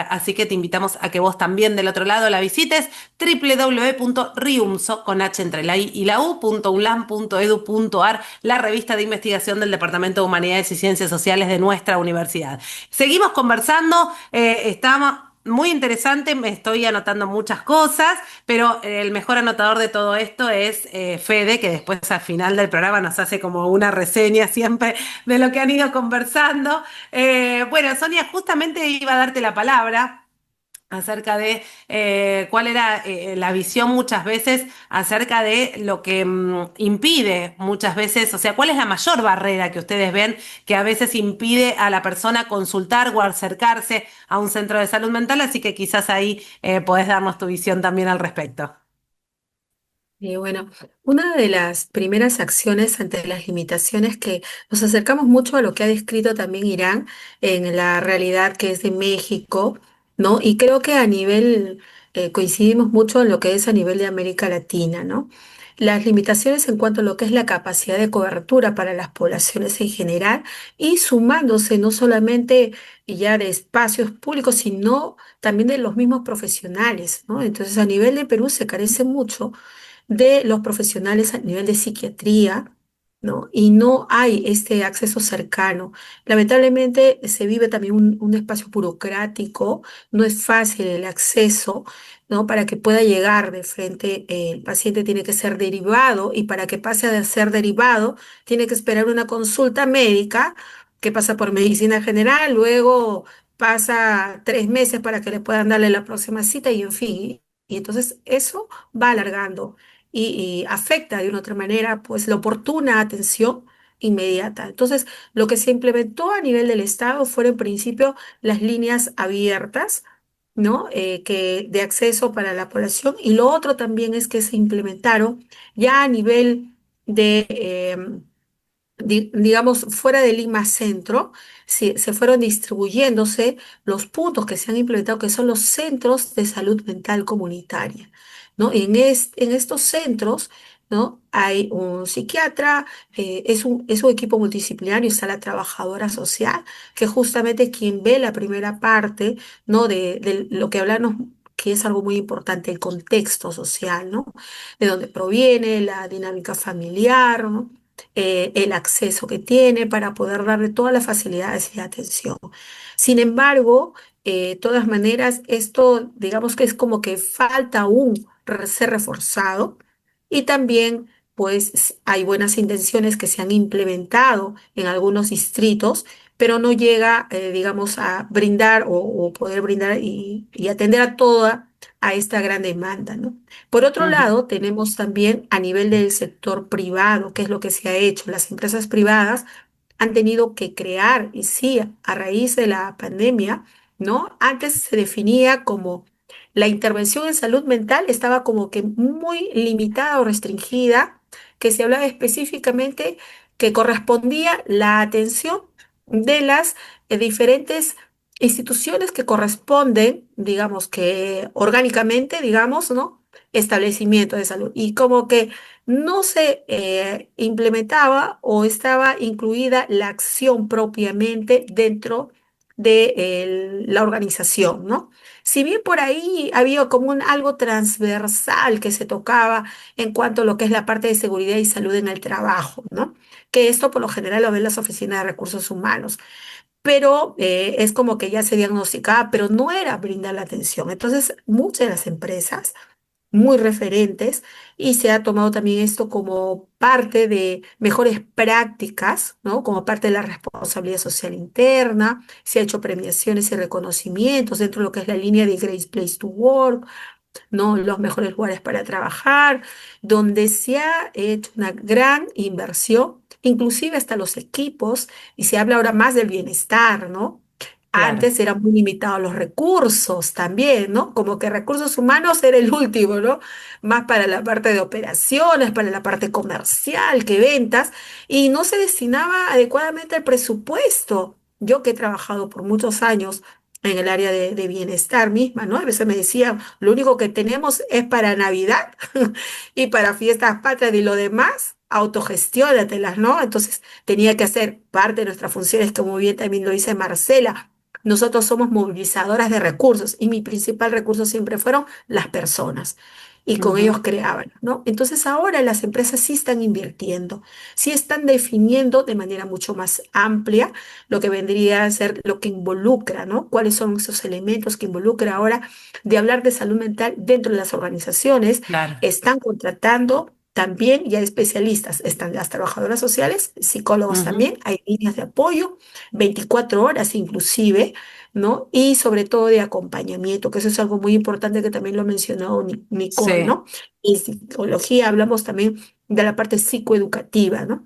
así que te invitamos a que vos también del otro lado la visites, www.riumso, con H entre la I y la U.unlam.edu.ar, la revista de investigación del Departamento de Humanidades y Ciencias Sociales de nuestra universidad. Seguimos conversando, estamos muy interesante, me estoy anotando muchas cosas, pero el mejor anotador de todo esto es Fede, que después al final del programa nos hace como una reseña siempre de lo que han ido conversando. Bueno, Sonia, justamente iba a darte la palabra acerca de cuál era la visión muchas veces acerca de lo que impide muchas veces, o sea, cuál es la mayor barrera que ustedes ven que a veces impide a la persona consultar o acercarse a un centro de salud mental, así que quizás ahí podés darnos tu visión también al respecto. Bueno, una de las primeras acciones ante las limitaciones que nos acercamos mucho a lo que ha descrito también Irán en la realidad que es de México, ¿no? Y creo que a nivel, coincidimos mucho en lo que es a nivel de América Latina, ¿no? Las limitaciones en cuanto a lo que es la capacidad de cobertura para las poblaciones en general y sumándose no solamente ya de espacios públicos, sino también de los mismos profesionales, ¿no? Entonces, a nivel de Perú se carece mucho de los profesionales a nivel de psiquiatría, ¿no? Y no hay este acceso cercano. Lamentablemente se vive también un espacio burocrático, no es fácil el acceso, ¿no? Para que pueda llegar de frente, el paciente tiene que ser derivado y para que pase a ser derivado, tiene que esperar una consulta médica que pasa por medicina general, luego pasa 3 meses para que le puedan darle la próxima cita y en fin. Y entonces eso va alargando y afecta de una otra manera pues la oportuna atención inmediata. Entonces, lo que se implementó a nivel del Estado fueron en principio las líneas abiertas, ¿no? De acceso para la población. Y lo otro también es que se implementaron ya a nivel de digamos, fuera de Lima Centro, se fueron distribuyéndose los puntos que se han implementado, que son los centros de salud mental comunitaria, ¿no? En estos centros, ¿no? Hay un psiquiatra, es un equipo multidisciplinario, está la trabajadora social, que justamente es quien ve la primera parte, ¿no? De lo que hablamos, que es algo muy importante, el contexto social, ¿no? De dónde proviene, la dinámica familiar, ¿no? El acceso que tiene para poder darle todas las facilidades y atención. Sin embargo, de todas maneras, esto digamos que es como que falta aún ser reforzado y también pues hay buenas intenciones que se han implementado en algunos distritos, pero no llega, digamos, a brindar o poder brindar y atender a toda a esta gran demanda, ¿no? Por otro Ujú. lado, tenemos también a nivel del sector privado, qué es lo que se ha hecho. Las empresas privadas han tenido que crear, y sí, a raíz de la pandemia, ¿no? Antes se definía como la intervención en salud mental estaba como que muy limitada o restringida, que se hablaba específicamente que correspondía la atención de las diferentes instituciones que corresponden, digamos que orgánicamente, digamos, ¿no? Establecimiento de salud. Y como que no se implementaba o estaba incluida la acción propiamente dentro de la organización, ¿no? Si bien por ahí había como algo transversal que se tocaba en cuanto a lo que es la parte de seguridad y salud en el trabajo, ¿no? Que esto por lo general lo ven las oficinas de recursos humanos, pero es como que ya se diagnosticaba, pero no era brindar la atención. Entonces, muchas de las empresas muy referentes y se ha tomado también esto como parte de mejores prácticas, ¿no? Como parte de la responsabilidad social interna, se ha hecho premiaciones y reconocimientos dentro de lo que es la línea de Great Place to Work, ¿no? Los mejores lugares para trabajar, donde se ha hecho una gran inversión, inclusive hasta los equipos, y se habla ahora más del bienestar, ¿no? Claro. Antes eran muy limitados los recursos también, ¿no? Como que recursos humanos era el último, ¿no? Más para la parte de operaciones, para la parte comercial que ventas, y no se destinaba adecuadamente el presupuesto. Yo que he trabajado por muchos años en el área de bienestar misma, ¿no? A veces me decían, lo único que tenemos es para Navidad y para fiestas patrias y lo demás, autogestiónatelas, ¿no? Entonces tenía que hacer parte de nuestras funciones, como bien también lo dice Marcela. Nosotros somos movilizadoras de recursos y mi principal recurso siempre fueron las personas. Y con ellos Ujú. creaban, ¿no? Entonces ahora las empresas sí están invirtiendo, sí están definiendo de manera mucho más amplia lo que vendría a ser lo que involucra, ¿no? ¿Cuáles son esos elementos que involucra ahora de hablar de salud mental dentro de las organizaciones? Claro. Están contratando también ya especialistas, están las trabajadoras sociales, psicólogos Ujú. también, hay líneas de apoyo, 24 horas inclusive, ¿no? Y sobre todo de acompañamiento, que eso es algo muy importante que también lo ha mencionado Nicole, Sí. ¿no? En psicología hablamos también de la parte psicoeducativa, ¿no?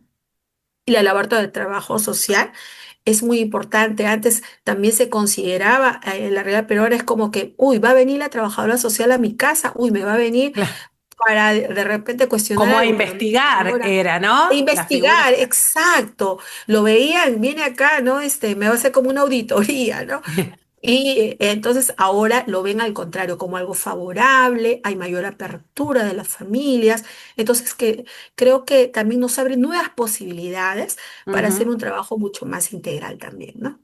Y la labor del trabajo social es muy importante. Antes también se consideraba en la realidad, pero ahora es como que, uy, va a venir la trabajadora social a mi casa, uy, me va a venir Claro. para de repente cuestionar Como a algo, pero no, investigar señora. era, E ¿no? La figura. investigar, exacto. Lo veían, viene acá, ¿no? Me va a hacer como una auditoría, ¿no? Y entonces ahora lo ven al contrario, como algo favorable, hay mayor apertura de las familias. Entonces creo que también nos abre nuevas posibilidades para hacer Ujú. un trabajo mucho más integral también, ¿no?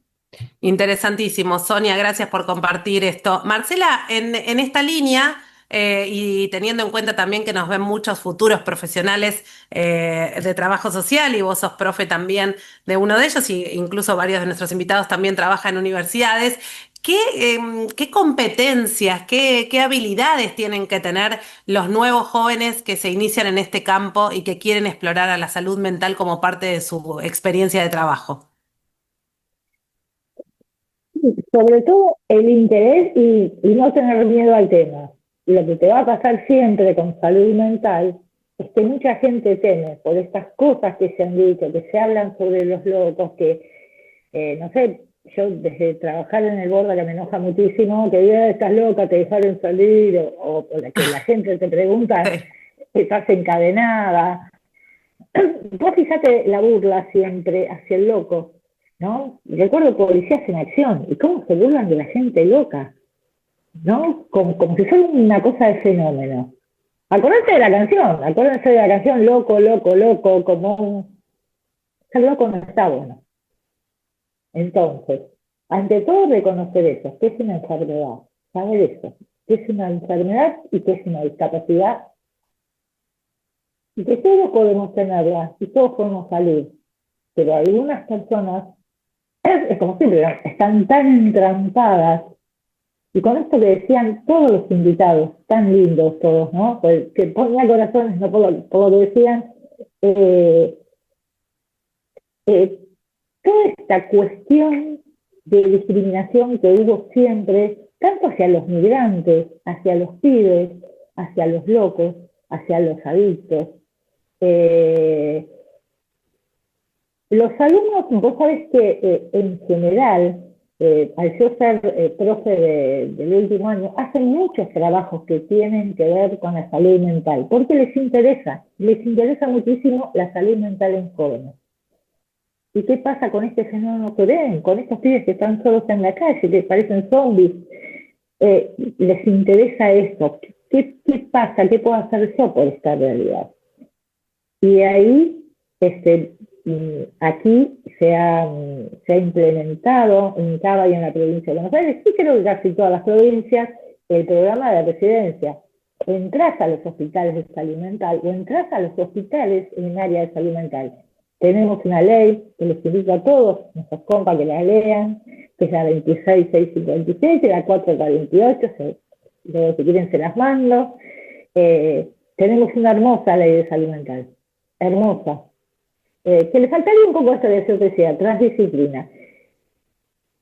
Interesantísimo. Sonia, gracias por compartir esto. Marcela, en esta línea, y teniendo en cuenta también que nos ven muchos futuros profesionales de trabajo social, y vos sos profe también de uno de ellos, y incluso varios de nuestros invitados también trabajan en universidades, ¿qué competencias, qué habilidades tienen que tener los nuevos jóvenes que se inician en este campo y que quieren explorar a la salud mental como parte de su experiencia de trabajo? Sobre todo el interés y no tener miedo al tema. Lo que te va a pasar siempre con salud mental es que mucha gente teme por estas cosas que se han dicho, que se hablan sobre los locos, que, no sé, yo desde trabajar en el Borda que me enoja muchísimo, que ya estás loca, te dejaron salir, o que la gente te pregunta, Sí. estás encadenada. vos fíjate la burla siempre hacia el loco, ¿no? Recuerdo policías en acción, y cómo se burlan de la gente loca, ¿no? Como si fuera una cosa de fenómeno. Acuérdense de la canción, acuérdense de la canción Loco, Loco, Loco, como un... El loco no está bueno. Entonces, ante todo reconocer eso, que es una enfermedad, saber eso, que es una enfermedad y que es una discapacidad, y que todos podemos tenerla, y todos podemos salir, pero algunas personas, es como siempre, ¿no? Están tan entrampadas. Y con esto que decían todos los invitados, tan lindos todos, ¿no? Pues, que ponía corazones, no por lo que decían, eh, toda esta cuestión de discriminación que hubo siempre, tanto hacia los migrantes, hacia los pibes, hacia los locos, hacia los adictos. Los alumnos, vos sabés que en general, al yo ser profe del último año, hacen muchos trabajos que tienen que ver con la salud mental, porque les interesa muchísimo la salud mental en jóvenes. ¿Y qué pasa con este fenómeno que ven? Con estos pibes que están solos en la calle, que parecen zombies. Les interesa esto. ¿Qué pasa? ¿Qué puedo hacer yo por esta realidad? Y ahí, aquí se ha implementado en Cava y en la provincia de Buenos Aires, sí creo que casi todas las provincias, el programa de residencia. Entrás a los hospitales de salud mental o entrás a los hospitales en área de salud mental. Tenemos una ley que les invito a todos, nuestros compas que la lean, que es la 26657, la 448, luego si quieren se las mando. Tenemos una hermosa ley de salud mental, hermosa, que le faltaría un poco esto de eso que decía, transdisciplina,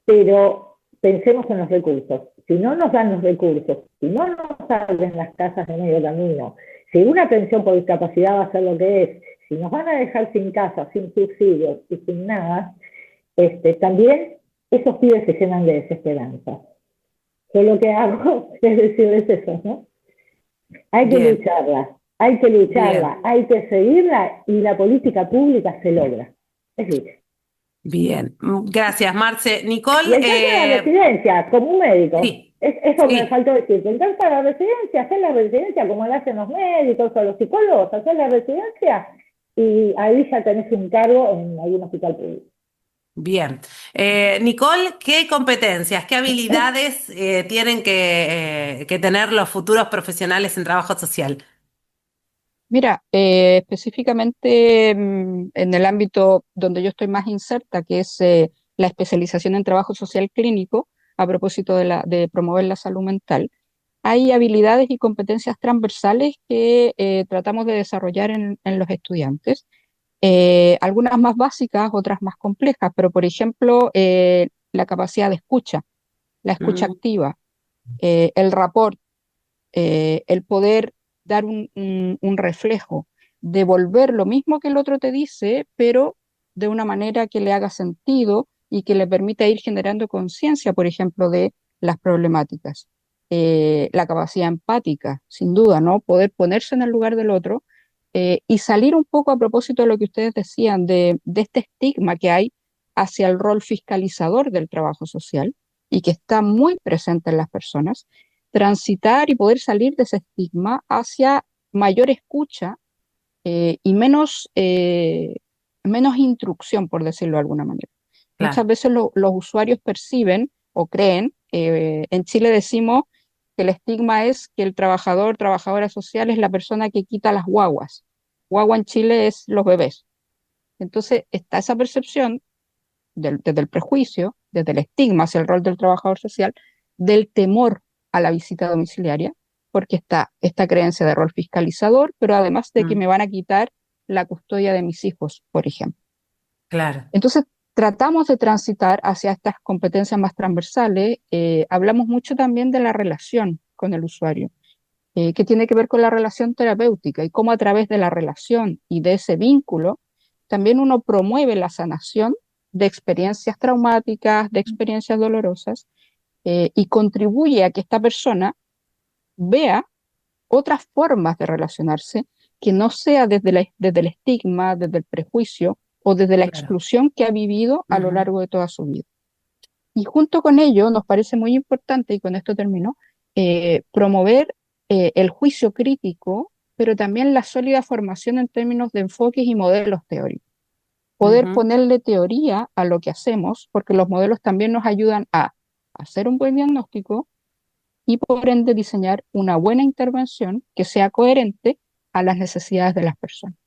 pero pensemos en los recursos. Si no nos dan los recursos, si no nos abren las casas de medio camino, si una pensión por discapacidad va a ser lo que es, si nos van a dejar sin casa, sin subsidios y sin nada, también esos pibes se llenan de desesperanza. Yo lo que hago es decirles eso, ¿no? Hay que lucharla, hay que seguirla y la política pública se logra. Es decir, bien, gracias, Marce. Nicole. y el caso de la residencia, como un médico, Sí, eso sí. me faltó decir. En caso de la residencia, hacer la residencia como la hacen los médicos o los psicólogos, hacer la residencia y ahí ya tenés un cargo en algún hospital público. Bien. Nicole, ¿qué competencias, qué habilidades tienen que tener los futuros profesionales en trabajo social? Mira, específicamente en el ámbito donde yo estoy más inserta, que es la especialización en trabajo social clínico, a propósito de promover la salud mental, hay habilidades y competencias transversales que tratamos de desarrollar en los estudiantes. Algunas más básicas, otras más complejas, pero por ejemplo, la capacidad de escucha, la escucha activa, el rapport, el poder dar un reflejo, devolver lo mismo que el otro te dice, pero de una manera que le haga sentido y que le permita ir generando conciencia, por ejemplo, de las problemáticas. La capacidad empática, sin duda, ¿no? Poder ponerse en el lugar del otro y salir un poco a propósito de lo que ustedes decían, de este estigma que hay hacia el rol fiscalizador del trabajo social y que está muy presente en las personas, transitar y poder salir de ese estigma hacia mayor escucha y menos instrucción, por decirlo de alguna manera. Claro. Muchas veces los usuarios perciben o creen, en Chile decimos que el estigma es que el trabajador, trabajadora social es la persona que quita las guaguas. Guagua en Chile es los bebés. Entonces está esa percepción desde el prejuicio, desde el estigma hacia el rol del trabajador social, del temor a la visita domiciliaria, porque está esta creencia de rol fiscalizador, pero además de que me van a quitar la custodia de mis hijos, por ejemplo. Claro. Entonces, tratamos de transitar hacia estas competencias más transversales. Hablamos mucho también de la relación con el usuario, que tiene que ver con la relación terapéutica y cómo a través de la relación y de ese vínculo, también uno promueve la sanación de experiencias traumáticas, de experiencias dolorosas, y contribuye a que esta persona vea otras formas de relacionarse que no sea desde el estigma, desde el prejuicio o desde la Claro. exclusión que ha vivido a lo Ujú. largo de toda su vida. Y junto con ello, nos parece muy importante, y con esto termino, promover el juicio crítico, pero también la sólida formación en términos de enfoques y modelos teóricos. Poder Ujú. ponerle teoría a lo que hacemos, porque los modelos también nos ayudan a hacer un buen diagnóstico y por ende diseñar una buena intervención que sea coherente a las necesidades de las personas.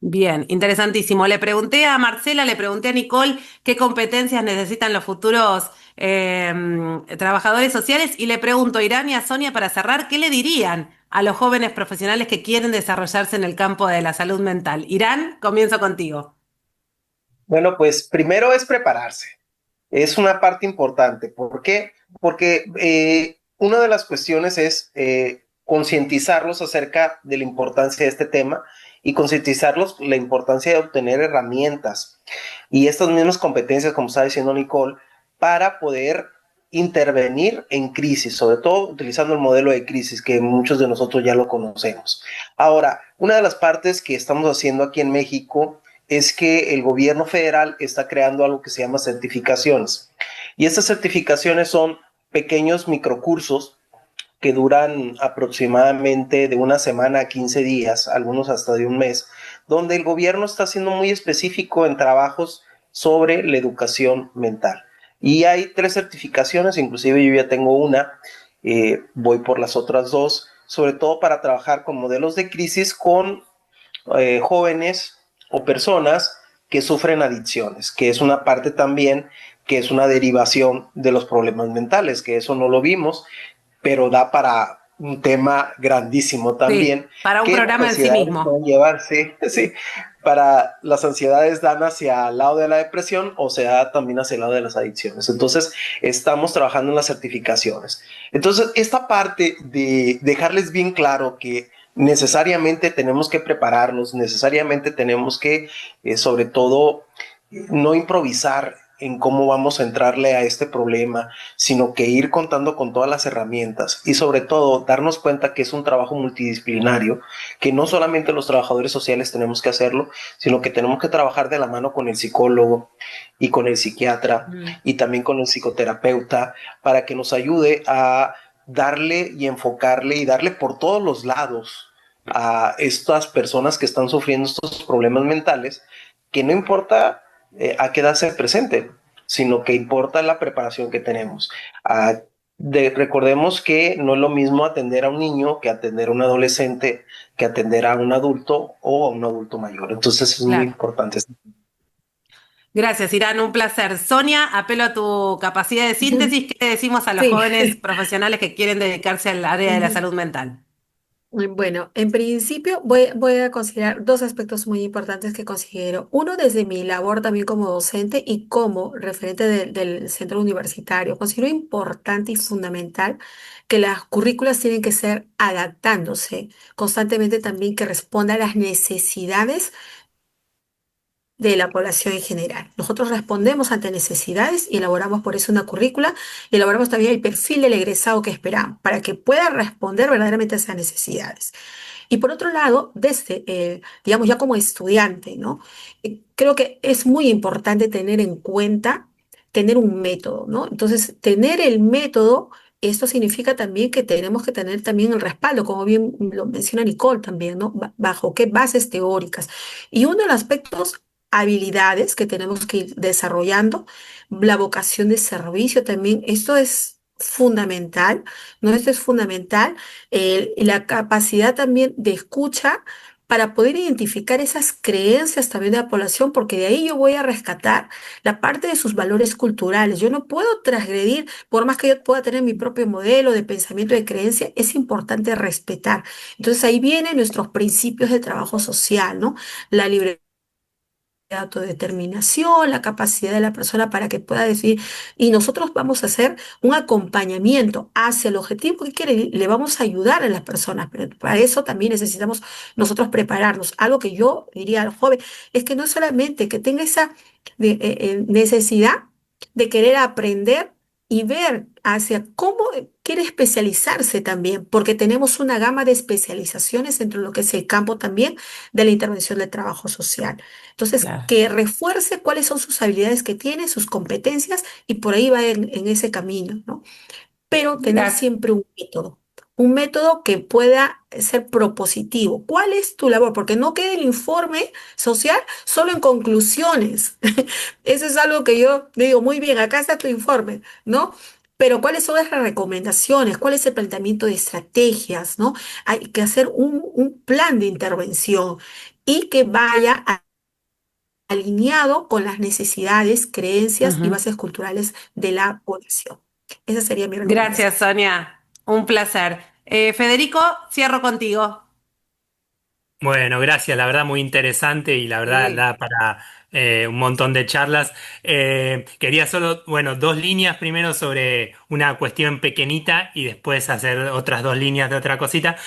Bien, interesantísimo. Le pregunté a Marcela, le pregunté a Nicole qué competencias necesitan los futuros trabajadores sociales y le pregunto a Irán y a Sonia para cerrar, ¿qué le dirían a los jóvenes profesionales que quieren desarrollarse en el campo de la salud mental? Irán, comienzo contigo. Bueno, pues primero es prepararse. Es una parte importante. ¿Por qué? Porque una de las cuestiones es concientizarlos acerca de la importancia de este tema y concientizarlos la importancia de obtener herramientas y estas mismas competencias, como está diciendo Nicole, para poder intervenir en crisis, sobre todo utilizando el modelo de crisis que muchos de nosotros ya lo conocemos. Ahora, una de las partes que estamos haciendo aquí en México es que el gobierno federal está creando algo que se llama certificaciones. Y estas certificaciones son pequeños microcursos que duran aproximadamente de una semana a 15 días, algunos hasta de un mes, donde el gobierno está siendo muy específico en trabajos sobre la educación mental. Y hay 3 certificaciones, inclusive yo ya tengo una, voy por las otras 2, sobre todo para trabajar con modelos de crisis con jóvenes o personas que sufren adicciones, que es una parte también que es una derivación de los problemas mentales, que eso no lo vimos, pero da para un tema grandísimo también, Sí, para un que las programa en sí ansiedades mismo. pueden llevarse, sí, para las ansiedades dan hacia el lado de la depresión o se da también hacia el lado de las adicciones. Entonces, estamos trabajando en las certificaciones. Entonces, esta parte de dejarles bien claro que necesariamente tenemos que prepararnos, necesariamente tenemos que, sobre todo, no improvisar en cómo vamos a entrarle a este problema, sino que ir contando con todas las herramientas y sobre todo darnos cuenta que es un trabajo multidisciplinario, que no solamente los trabajadores sociales tenemos que hacerlo, sino que tenemos que trabajar de la mano con el psicólogo y con el psiquiatra y también con el psicoterapeuta para que nos ayude a darle y enfocarle y darle por todos los lados a estas personas que están sufriendo estos problemas mentales, que no importa a qué edad se presente, sino que importa la preparación que tenemos. Recordemos que no es lo mismo atender a un niño que atender a un adolescente, que atender a un adulto o a un adulto mayor. Entonces es muy Claro. importante. Gracias, Irán, un placer. Sonia, apelo a tu capacidad de síntesis. ¿Qué le decimos a los Sí. jóvenes profesionales que quieren dedicarse al área de la salud mental? Bueno, en principio voy a considerar dos aspectos muy importantes que considero. Uno, desde mi labor también como docente y como referente del centro universitario. Considero importante y fundamental que las currículas tienen que ser adaptándose constantemente también, que responda a las necesidades de la población en general. Nosotros respondemos ante necesidades y elaboramos por eso una currícula y elaboramos también el perfil del egresado que esperamos para que pueda responder verdaderamente a esas necesidades. Y por otro lado, desde, digamos, ya como estudiante, ¿no? Creo que es muy importante tener en cuenta, tener un método, ¿no? Entonces, tener el método, esto significa también que tenemos que tener también el respaldo, como bien lo menciona Nicole también, ¿no? Bajo qué bases teóricas. Y uno de los aspectos, habilidades que tenemos que ir desarrollando, la vocación de servicio también, esto es fundamental, ¿no? Esto es fundamental la capacidad también de escucha para poder identificar esas creencias también de la población, porque de ahí yo voy a rescatar la parte de sus valores culturales. Yo no puedo transgredir, por más que yo pueda tener mi propio modelo de pensamiento, de creencia, es importante respetar. Entonces ahí vienen nuestros principios de trabajo social, ¿no? La libertad de autodeterminación, la capacidad de la persona para que pueda decir, y nosotros vamos a hacer un acompañamiento hacia el objetivo que quiere, y le vamos a ayudar a las personas, pero para eso también necesitamos nosotros prepararnos. Algo que yo diría al joven es que no solamente que tenga esa necesidad de querer aprender y ver hacia cómo quiere especializarse también, porque tenemos una gama de especializaciones dentro de lo que es el campo también de la intervención del trabajo social. Entonces, Claro. que refuerce cuáles son sus habilidades que tiene, sus competencias, y por ahí va en ese camino, ¿no? Pero tener Gracias. siempre un método que pueda ser propositivo. ¿Cuál es tu labor? Porque no quede el informe social solo en conclusiones. Eso es algo que yo digo, muy bien, acá está tu informe, ¿no? Pero ¿cuáles son las recomendaciones? ¿Cuál es el planteamiento de estrategias, ¿no? Hay que hacer un plan de intervención y que vaya alineado con las necesidades, creencias y Ujú. bases culturales de la población. Esa sería mi recomendación. Gracias, Sonia. Un placer. Federico, cierro contigo. Bueno, gracias, la verdad muy interesante y la verdad Sí. da para un montón de charlas. Quería solo, bueno, dos líneas primero sobre una cuestión pequeñita y después hacer otras dos líneas de otra cosita.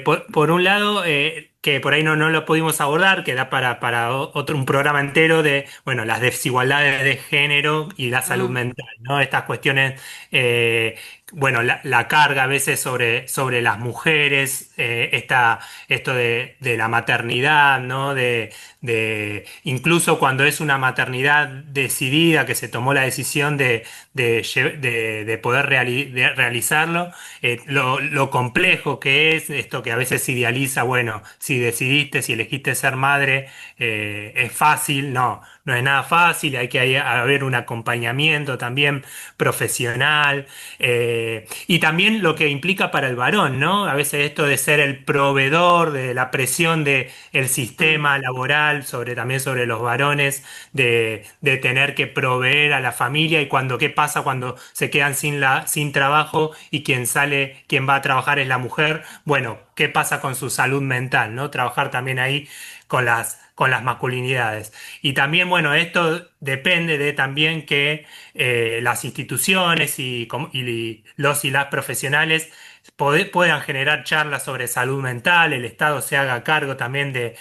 Por un lado, que por ahí no lo pudimos abordar, que da para otro, un programa entero de, bueno, las desigualdades de género y la salud Mm, mental, ¿no? Estas cuestiones, bueno, la carga a veces sobre las mujeres, esto de la maternidad, ¿no? Incluso cuando es una maternidad decidida, que se tomó la decisión de poder de realizarlo, lo complejo que es esto que a veces se idealiza, bueno, si decidiste, si elegiste ser madre, es fácil, no es nada fácil, hay que haber un acompañamiento también profesional, y también lo que implica para el varón, ¿no? A veces esto de ser el proveedor, de la presión del mm. sistema laboral, también sobre los varones, de tener que proveer a la familia y qué pasa cuando se quedan sin trabajo y quien va a trabajar es la mujer. Bueno, ¿qué pasa con su salud mental, ¿no? Trabajar también ahí con las masculinidades. Y también, bueno, esto depende de también que las instituciones y los y las profesionales puedan generar charlas sobre salud mental, el Estado se haga cargo también de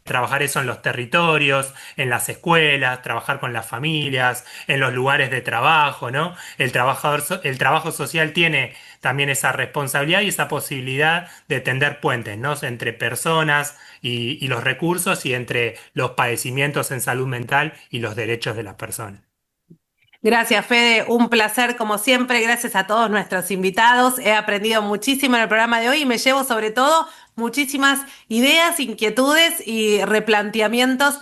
trabajar eso en los territorios, en las escuelas, trabajar con las familias, en los lugares de trabajo, ¿no? El trabajo social tiene también esa responsabilidad y esa posibilidad de tender puentes, ¿no? Entre personas y los recursos y entre los padecimientos en salud mental y los derechos de las personas. Gracias, Fede. Un placer, como siempre. Gracias a todos nuestros invitados. He aprendido muchísimo en el programa de hoy y me llevo sobre todo muchísimas ideas, inquietudes y replanteamientos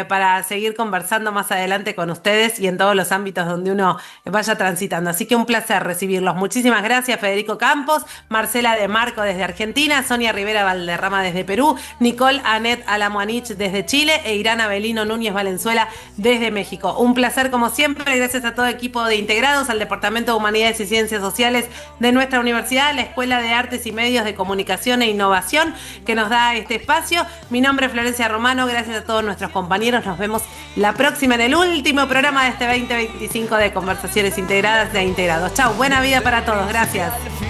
para seguir conversando más adelante con ustedes y en todos los ámbitos donde uno vaya transitando. Así que un placer recibirlos. Muchísimas gracias, Federico Campos, Marcela De Marco desde Argentina, Sonia Rivera Valderrama desde Perú, Nicole Anet Alamuanich desde Chile e Irán Abelino Núñez Valenzuela desde México. Un placer como siempre, gracias a todo equipo de integrados, al Departamento de Humanidades y Ciencias Sociales de nuestra universidad, la Escuela de Artes y Medios de Comunicación e Innovación que nos da este espacio. Mi nombre es Florencia Romano, gracias a todos nuestros compañeros. Nos vemos la próxima en el último programa de este 2025 de Conversaciones Integradas de Integrados. Chau, buena vida para todos, gracias.